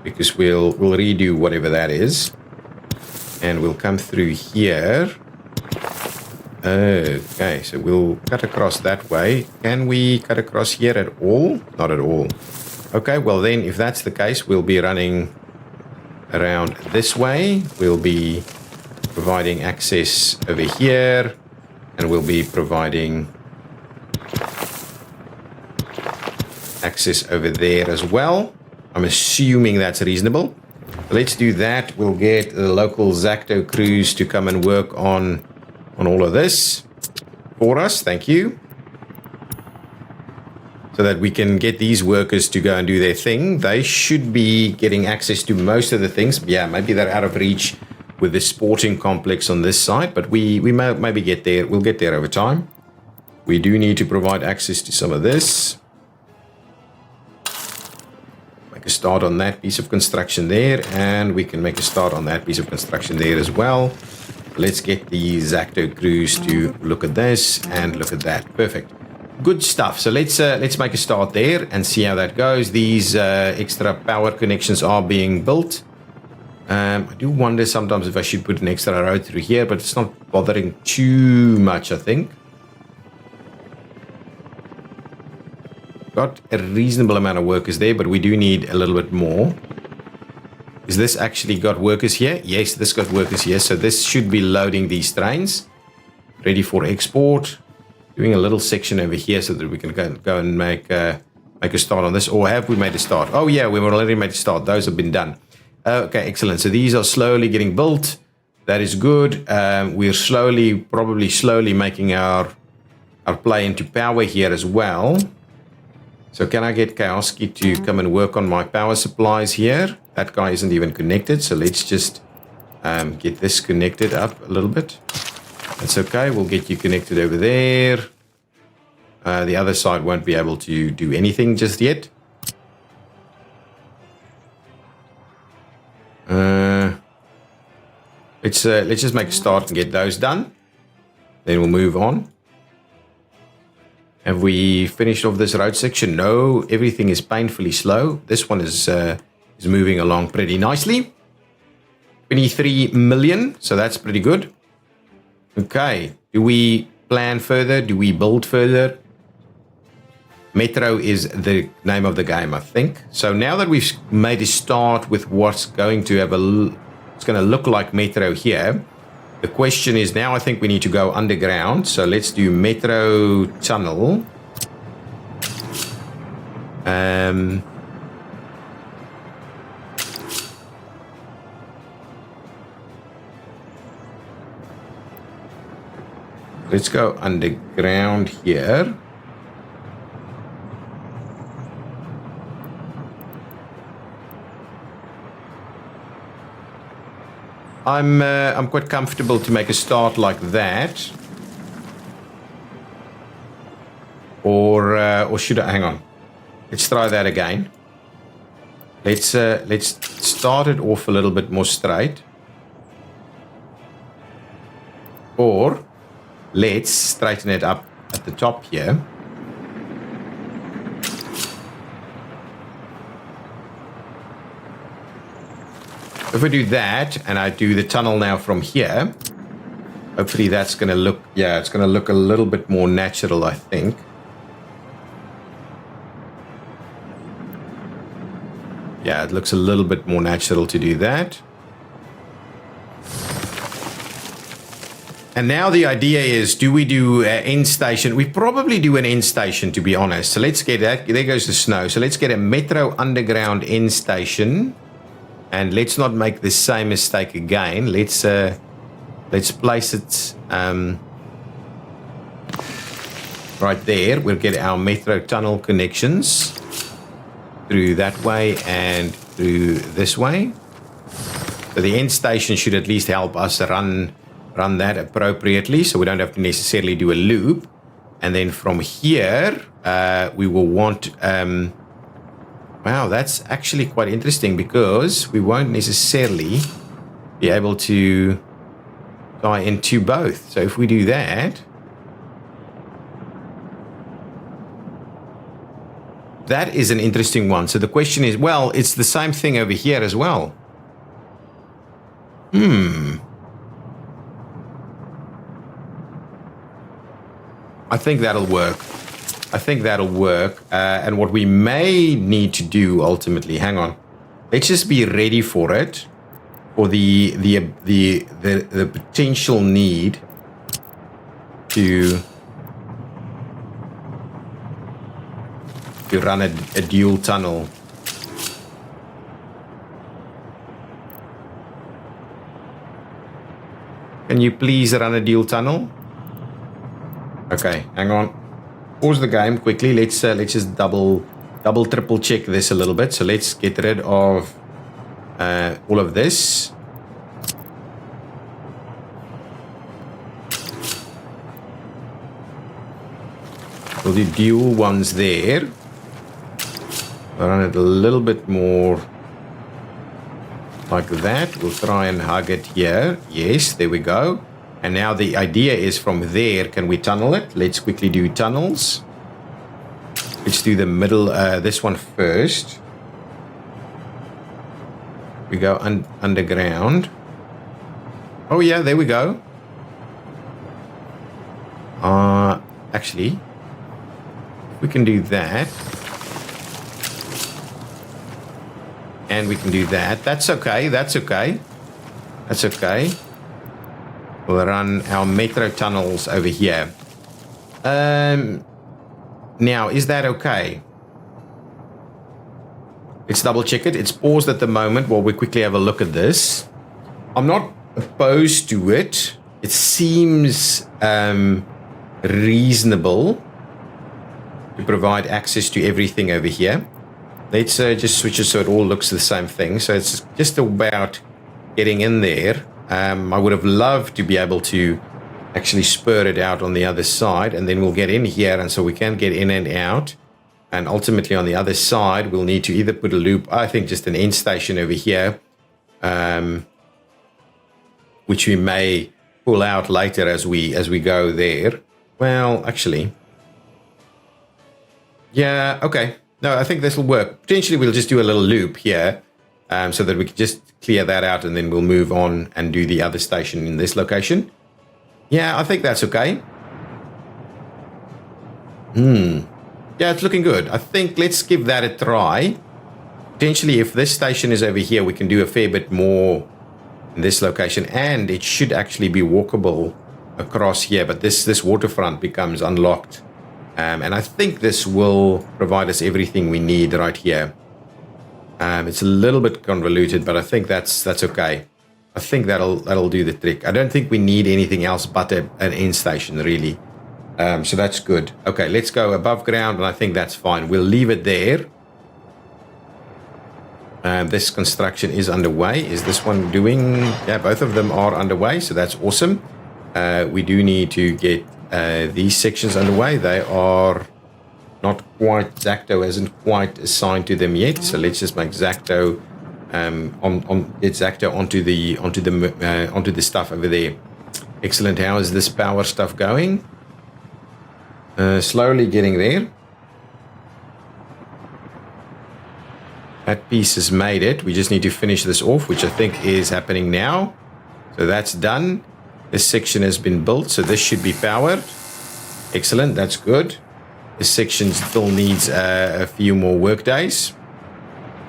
Speaker 1: because we'll redo whatever that is, and we'll come through here. Okay, so we'll cut across that way. Can we cut across here at all? Not at all. Okay, well then, if that's the case, we'll be running around this way. We'll be providing access over here, and we'll be providing access over there as well. I'm assuming that's reasonable. Let's do that. We'll get the local Zacto crews to come and work on all of this for us. Thank you. So that we can get these workers to go and do their thing. They should be getting access to most of the things. Yeah, maybe they're out of reach with the sporting complex on this side, but we may maybe get there. We'll get there over time. We do need to provide access to some of this. Make a start on that piece of construction there, and we can make a start on that piece of construction there as well. Let's get the Zacto crews to look at this and look at that. Perfect. Good stuff. So let's make a start there and see how that goes. These extra power connections are being built. I do wonder sometimes if I should put an extra road through here, but it's not bothering too much, I think. Got a reasonable amount of workers there, but we do need a little bit more. Is this actually got workers here? Yes, this got workers here. So this should be loading these trains. Ready for export. Doing a little section over here so that we can go and make a start on this. Or have we made a start? Oh yeah, we've already made a start. Those have been done. Okay, excellent. So these are slowly getting built. That is good. We're probably slowly making our play into power here as well. So can I get Kaoski to come and work on my power supplies here? That guy isn't even connected. So let's just get this connected up a little bit. That's okay. We'll get you connected over there. The other side won't be able to do anything just yet. Let's just make a start and get those done. Then we'll move on. Have we finished off this road section? No, everything is painfully slow. This one is moving along pretty nicely. 23 million, so that's pretty good. Okay, do we plan further? Do we build further? Metro is the name of the game, I think. So now that we've made a start with what's going to it's going to look like Metro here. The question is now I think we need to go underground. So let's do Metro Tunnel. Let's go underground here. I'm quite comfortable to make a start like that. Or should I hang on? Let's try that again. Let's start it off a little bit more straight. Or let's straighten it up at the top here. If we do that, and I do the tunnel now from here, hopefully that's going to look, yeah, it's going to look a little bit more natural, I think. Yeah, it looks a little bit more natural to do that. And now the idea is, do we do an end station? We probably do an end station, to be honest. So let's get that. There goes the snow. So let's get a Metro Underground end station. And let's not make the same mistake again. Let's place it right there. We'll get our Metro Tunnel connections through that way and through this way. So the end station should at least help us run that appropriately, so we don't have to necessarily do a loop. And then from here, we will want... wow, that's actually quite interesting because we won't necessarily be able to tie into both. So if we do that, that is an interesting one. So the question is, well, it's the same thing over here as well. I think that'll work. And what we may need to do ultimately, hang on, let's just be ready for it, for the potential need to run a dual tunnel. Can you please run a dual tunnel? Okay, hang on. Pause the game quickly. Let's just double triple check this a little bit. So let's get rid of all of this. We'll do dual ones there. I'll run it a little bit more like that. We'll try and hug it here. Yes, there we go. And now the idea is from there, can we tunnel it? Let's quickly do tunnels. Let's do the middle, this one first. We go underground. Oh yeah, there we go. Actually, we can do that. And we can do that. That's okay, that's okay. That's okay. We'll run our metro tunnels over here. Now, is that okay? Let's double check it. It's paused at the moment while we quickly have a look at this. I'm not opposed to it. It seems reasonable to provide access to everything over here. Let's just switch it so it all looks the same thing. So it's just about getting in there. I would have loved to be able to actually spur it out on the other side, and then we'll get in here, and so we can get in and out. And ultimately on the other side, we'll need to either put a loop, I think just an end station over here, which we may pull out later as we go there. Well, actually, yeah, okay. No, I think this will work. Potentially we'll just do a little loop here, so that we can just clear that out, and then we'll move on and do the other station in this location. Yeah, I think that's okay. Yeah, it's looking good. I think let's give that a try. Potentially, if this station is over here, we can do a fair bit more in this location, and it should actually be walkable across here, but this waterfront becomes unlocked. And I think this will provide us everything we need right here. It's a little bit convoluted, but I think that's okay. I think that'll do the trick. I don't think we need anything else but an end station, really. So that's good. Okay, let's go above ground, and I think that's fine. We'll leave it there. This construction is underway. Is this one doing... Yeah, both of them are underway, so that's awesome. We do need to get these sections underway. They are not quite... Zacto hasn't quite assigned to them yet, so let's just make Zacto... get Zacto onto the stuff over there. Excellent. How is this power stuff going? Slowly getting there. That piece has made it. We just need to finish this off, which I think is happening now. So that's done. This section has been built, so this should be powered. Excellent. That's good. This section still needs a few more work days.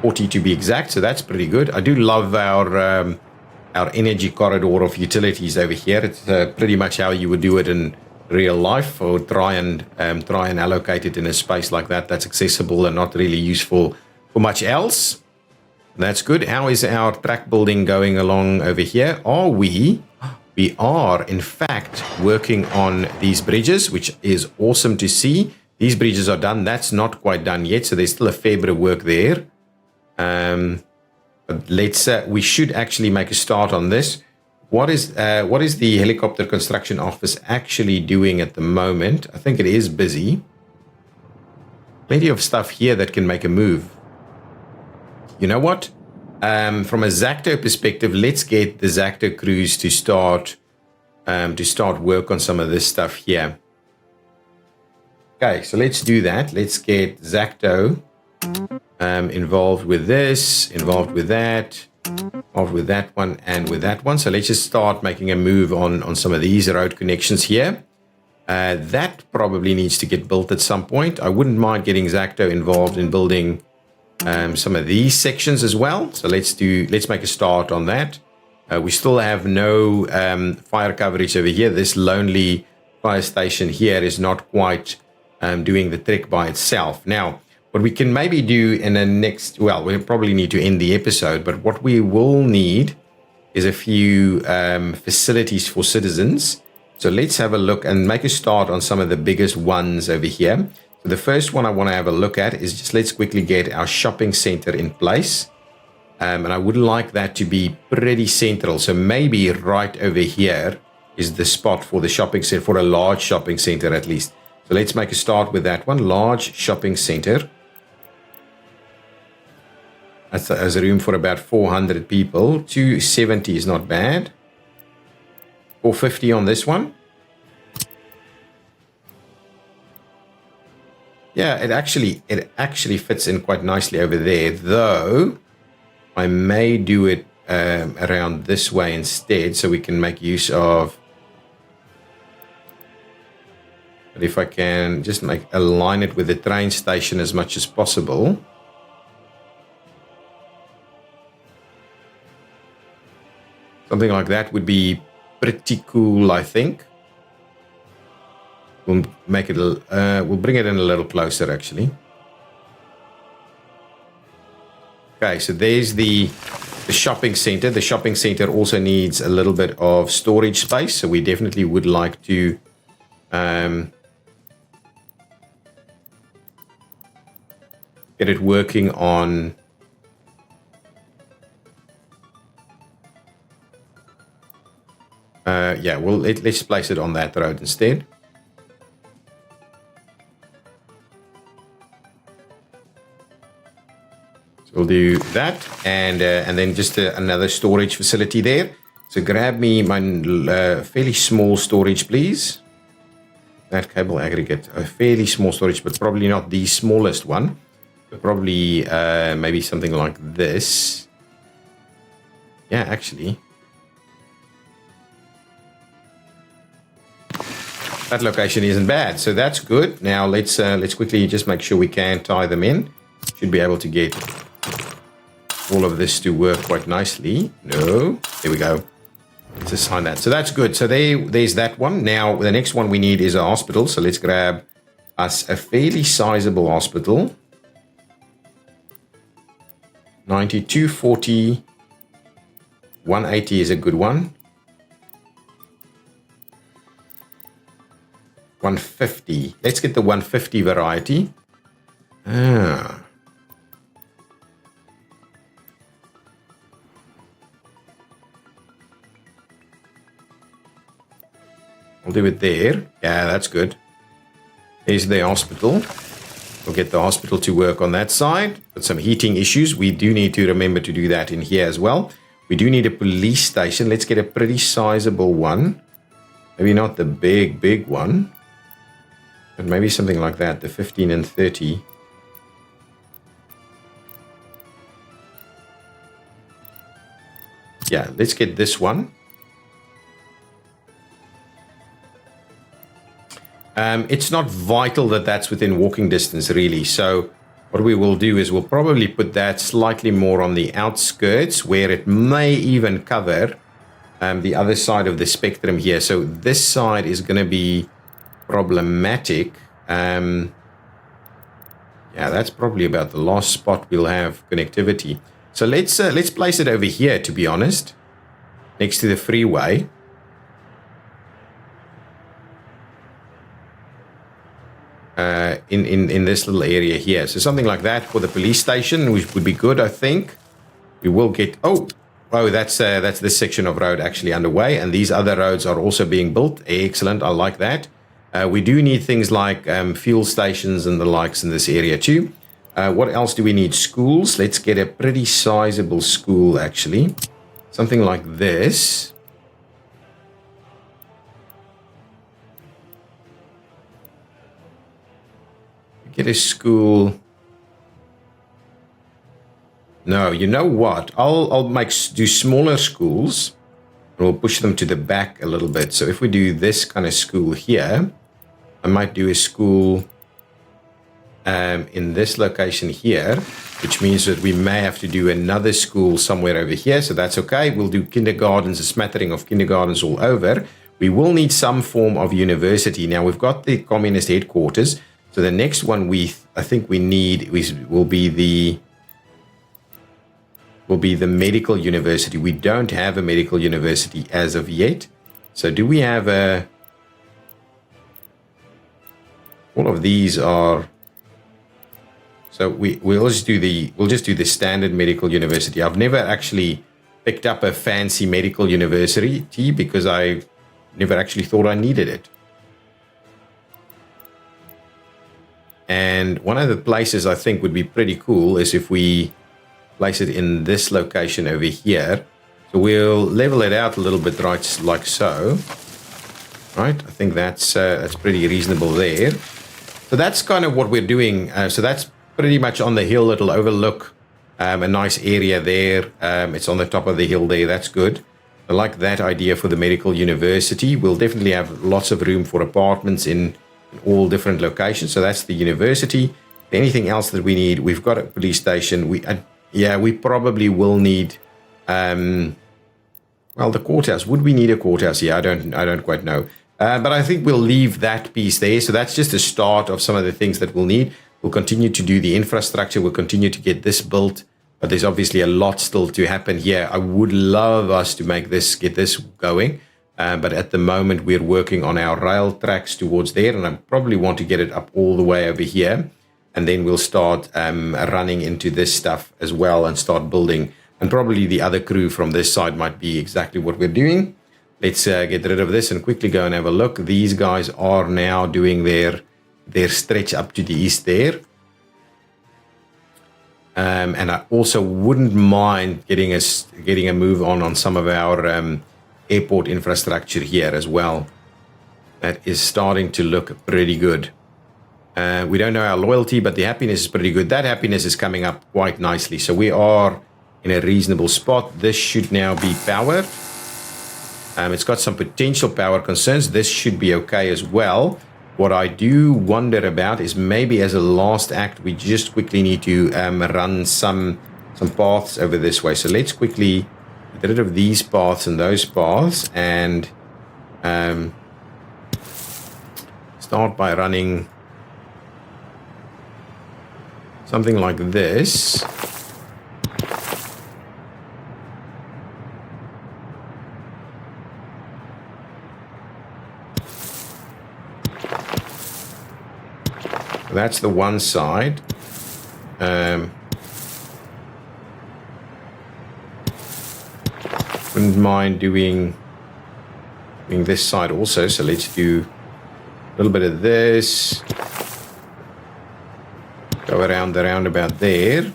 Speaker 1: 40 to be exact, so that's pretty good. I do love our energy corridor of utilities over here. It's pretty much how you would do it in real life, or try and allocate it in a space like that that's accessible and not really useful for much else. That's good. How is our track building going along over here? We are in fact working on these bridges, which is awesome to see. These bridges are done. That's not quite done yet, so there's still a fair bit of work there. But let's we should actually make a start on this. What is the helicopter construction office actually doing at the moment? I think it is busy. Plenty of stuff here that can make a move. You know what? From a Zacto perspective, let's get the Zacto crews to start work on some of this stuff here. Okay, so let's do that. Let's get Zacto involved with this, involved with that, involved with that one, and with that one. So let's just start making a move on some of these road connections here. That probably needs to get built at some point. I wouldn't mind getting Zacto involved in building some of these sections as well. So let's make a start on that. We still have no fire coverage over here. This lonely fire station here is not quite doing the trick by itself. Now, what we can maybe do in the next, well, we'll probably need to end the episode, but what we will need is a few facilities for citizens. So let's have a look and make a start on some of the biggest ones over here. So the first one I want to have a look at is just let's quickly get our shopping center in place. And I would like that to be pretty central. So maybe right over here is the spot for the shopping center, for a large shopping center at least. So let's make a start with that one. Large shopping center. That has room for about 400 people. 270 is not bad. 450 on this one. Yeah, it actually fits in quite nicely over there, though I may do it around this way instead, so we can make use of. But if I can just align it with the train station as much as possible. Something like that would be pretty cool, I think. We'll make it. We'll bring it in a little closer, actually. Okay, so there's the shopping center. The shopping center also needs a little bit of storage space, so we definitely would like to get it working on. Yeah, well, let's place it on that road instead. We'll do that, and then just another storage facility there. So grab me my fairly small storage, please. That cable aggregate, a fairly small storage, but probably not the smallest one. But probably maybe something like this. Yeah, actually. That location isn't bad, so that's good. Now let's quickly just make sure we can tie them in. Should be able to get all of this to work quite nicely. No, there we go. Let's assign that. So that's good. So there's that one. Now the next one we need is a hospital. So let's grab us a fairly sizable hospital. 92, 40, 180 is a good one. 150. Let's get the 150 variety. I'll do it there. Yeah, that's good. Here's the hospital. We'll get the hospital to work on that side. But some heating issues. We do need to remember to do that in here as well. We do need a police station. Let's get a pretty sizable one. Maybe not the big one. But maybe something like that. The 15 and 30. Yeah, let's get this one. It's not vital that that's within walking distance, really. So what we will do is we'll probably put that slightly more on the outskirts, where it may even cover the other side of the spectrum here. So this side is going to be problematic. Yeah, that's probably about the last spot we'll have connectivity. So let's place it over here, to be honest, next to the freeway. In this little area here. So something like that for the police station, which would be good, I think. We will get... Oh, that's this section of road actually underway, and these other roads are also being built. Excellent, I like that. We do need things like fuel stations and the likes in this area too. What else do we need? Schools. Let's get a pretty sizable school, actually. Something like this. Get a school. No, you know what? I'll do smaller schools, and we'll push them to the back a little bit. So if we do this kind of school here, I might do a school in this location here, which means that we may have to do another school somewhere over here. So that's okay. We'll do kindergartens, a smattering of kindergartens all over. We will need some form of university. Now we've got the communist headquarters. So the next one I think we need will be the medical university. We don't have a medical university as of yet. So do we have a... All of these are... So we'll just do the standard medical university. I've never actually picked up a fancy medical university because I never actually thought I needed it. And one of the places I think would be pretty cool is if we place it in this location over here. So we'll level it out a little bit, right, like so. Right, I think that's pretty reasonable there. So that's kind of what we're doing. So that's pretty much on the hill. It'll overlook a nice area there. It's on the top of the hill there. That's good. I like that idea for the medical university. We'll definitely have lots of room for apartments in all different locations. So that's the university. Anything else that we need? We've got a police station. We probably will need the courthouse. Would we need a courthouse? Yeah, I don't quite know. But I think we'll leave that piece there. So that's just the start of some of the things that we'll need. We'll continue to do the infrastructure. We'll continue to get this built. But there's obviously a lot still to happen here. I would love us to get this going. But at the moment, we're working on our rail tracks towards there. And I probably want to get it up all the way over here. And then we'll start running into this stuff as well and start building. And probably the other crew from this side might be exactly what we're doing. Let's get rid of this and quickly go and have a look. These guys are now doing their stretch up to the east there. And I also wouldn't mind getting a move on some of our airport infrastructure here as well. That is starting to look pretty good. We don't know our loyalty, but the happiness is pretty good. That happiness is coming up quite nicely. So we are in a reasonable spot. This should now be powered. It's got some potential power concerns. This should be okay as well. What I do wonder about is maybe as a last act, we just quickly need to run some paths over this way. So let's quickly get rid of these paths and those paths and start by running something like this. That's the one side. Wouldn't mind doing this side also. So let's do a little bit of this. Go around the roundabout there.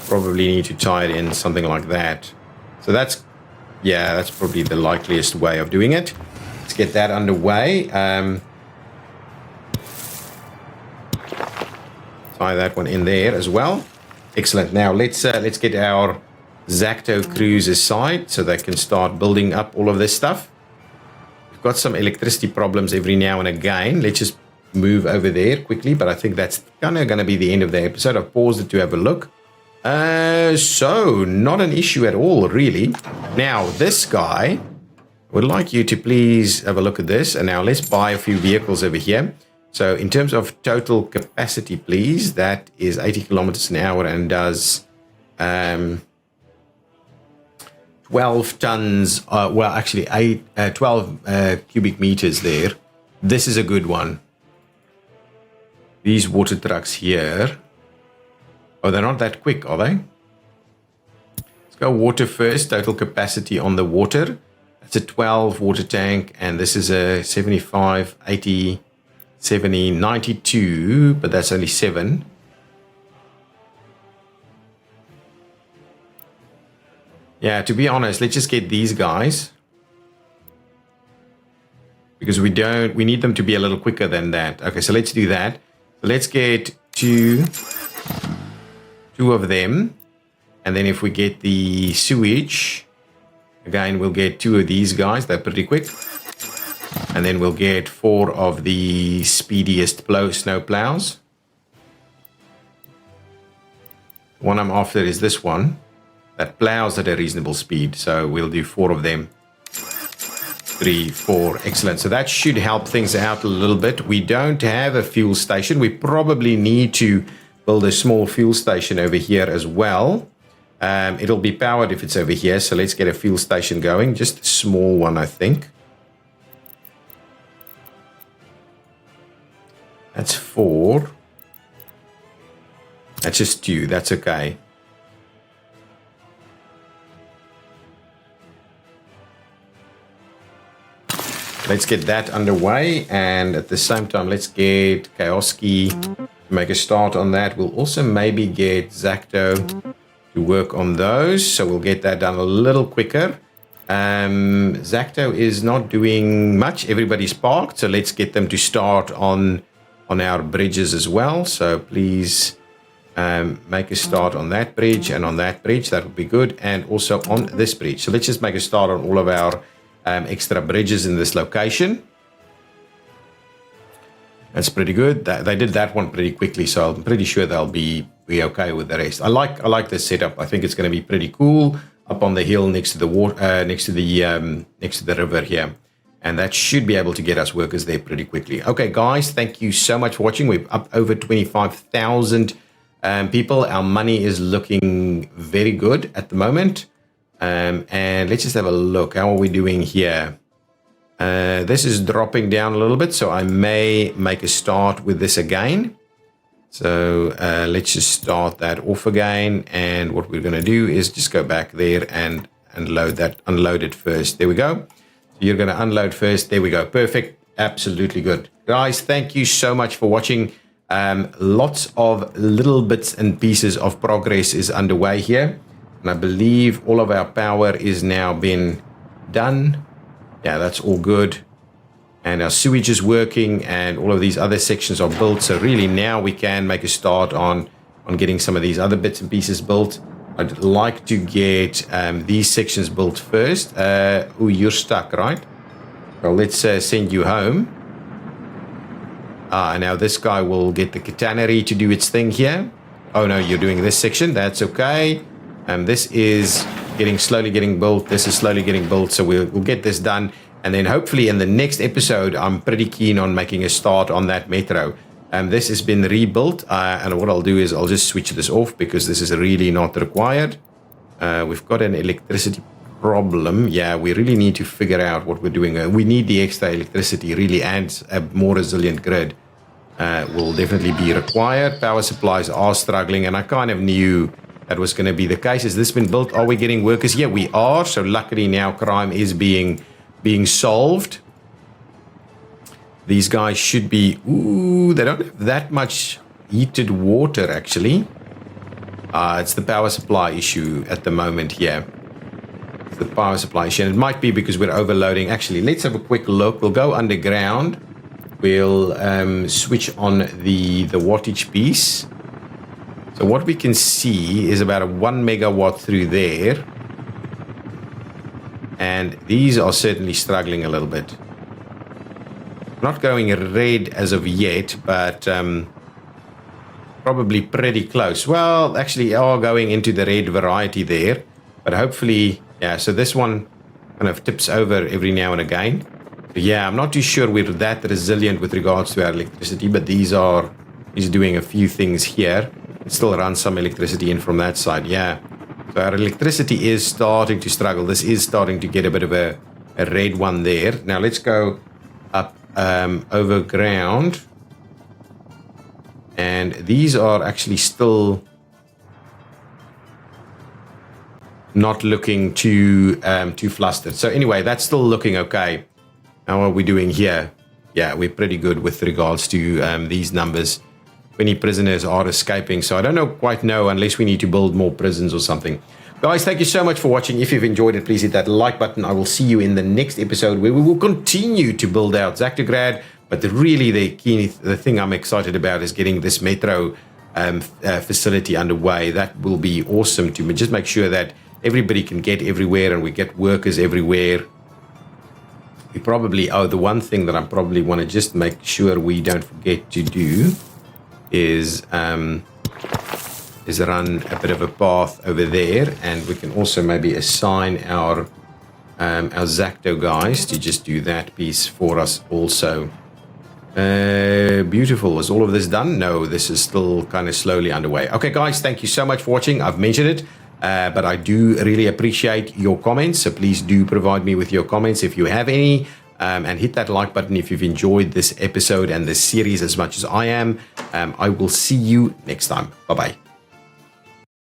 Speaker 1: Probably need to tie it in something like that. So that's probably the likeliest way of doing it. Let's get that underway. Tie that one in there as well. Excellent. Now let's get our Zacto crews aside so they can start building up all of this stuff. We've got some electricity problems every now and again. Let's just move over there quickly, but I think that's kind of going to be the end of the episode. I've paused it to have a look. So not an issue at all, really. Now this guy would like you to please have a look at this. And now let's buy a few vehicles over here. So in terms of total capacity, please, that is 80 kilometers an hour and does 12 tons, 12 cubic meters there. This is a good one. These water trucks here, oh, they're not that quick, are they? Let's go water first, total capacity on the water. That's a 12 water tank, and this is a 75, 80, 70, 92, but that's only 7. Yeah, to be honest, let's just get these guys. Because we need them to be a little quicker than that. Okay, so let's do that. So let's get two of them. And then if we get the sewage, again, we'll get 2 of these guys. They're pretty quick. And then we'll get 4 of the speediest snow plows. The one I'm after is this one. That plows at a reasonable speed. So we'll do 4 of them. 3, 4, excellent. So that should help things out a little bit. We don't have a fuel station. We probably need to build a small fuel station over here as well. It'll be powered if it's over here. So let's get a fuel station going. Just a small one, I think. That's 4. That's just 2. That's okay. let's get that underway. And at the same time, let's get Kioski to make a start on that. We'll also maybe get Zacto to work on those. So we'll get that done a little quicker. Zacto is not doing much. Everybody's parked. So let's get them to start on our bridges as well. So please make a start on that bridge and on that bridge. That would be good. And also on this bridge. So let's just make a start on all of our extra bridges in this location. That's pretty good. They did that one pretty quickly, so I'm pretty sure they'll be okay with the rest. I like this setup. I think it's going to be pretty cool up on the hill next to the water, next to the river here, and that should be able to get us workers there pretty quickly. Okay, guys, thank you so much for watching. We're up over 25,000 people. Our money is looking very good at the moment. And let's just have a look. How are we doing here? This is dropping down a little bit, so I may make a start with this again. So let's just start that off again. And what we're going to do is just go back there and unload it first. There we go. So you're going to unload first. There we go. Perfect. Absolutely good. Guys, thank you so much for watching. Lots of little bits and pieces of progress is underway here. And I believe all of our power is now been done. Yeah, that's all good. And our sewage is working and all of these other sections are built. So really now we can make a start on getting some of these other bits and pieces built. I'd like to get these sections built first. Oh, you're stuck, right? Well, let's send you home. Now this guy will get the catenary to do its thing here. Oh no, you're doing this section. That's okay. This is slowly getting built. This is slowly getting built. So we'll get this done. And then hopefully in the next episode, I'm pretty keen on making a start on that metro. This has been rebuilt. And what I'll do is I'll just switch this off because this is really not required. We've got an electricity problem. Yeah, we really need to figure out what we're doing. We need the extra electricity really, and a more resilient grid will definitely be required. Power supplies are struggling, and I kind of knew that was going to be the case. Has this been built? Are we getting workers? Yeah, we are. So luckily now crime is being solved. These guys should be... Ooh, they don't have that much heated water, actually. It's the power supply issue at the moment here. It's the power supply issue. And it might be because we're overloading. Actually, let's have a quick look. We'll go underground. We'll switch on the wattage piece. So what we can see is about a 1 megawatt through there. And these are certainly struggling a little bit. Not going red as of yet, but probably pretty close. Well, actually are going into the red variety there. But hopefully, yeah, so this one kind of tips over every now and again. So yeah, I'm not too sure we're that resilient with regards to our electricity, but these are doing a few things here. It still runs some electricity in from that side, yeah. So our electricity is starting to struggle. This is starting to get a bit of a red one there. Now let's go up over ground. And these are actually still not looking too flustered. So anyway, that's still looking okay. How are we doing here? Yeah, we're pretty good with regards to these numbers. 20 prisoners are escaping, so I don't quite know unless we need to build more prisons or something. Guys, thank you so much for watching. If you've enjoyed it, please hit that like button. I will see you in the next episode where we will continue to build out Zactograd. But really the thing I'm excited about is getting this metro facility underway. That will be awesome to just make sure that everybody can get everywhere and we get workers everywhere. We probably, the one thing that I probably want to just make sure we don't forget to do is run a bit of a path over there, and we can also maybe assign our Zacto guys to just do that piece for us also. Beautiful. Is all of this done? No, this is still kind of slowly underway. Okay, guys, thank you so much for watching. I've mentioned it, but I do really appreciate your comments, so please do provide me with your comments if you have any. And hit that like button if you've enjoyed this episode and this series as much as I am. I will see you next time. Bye-bye.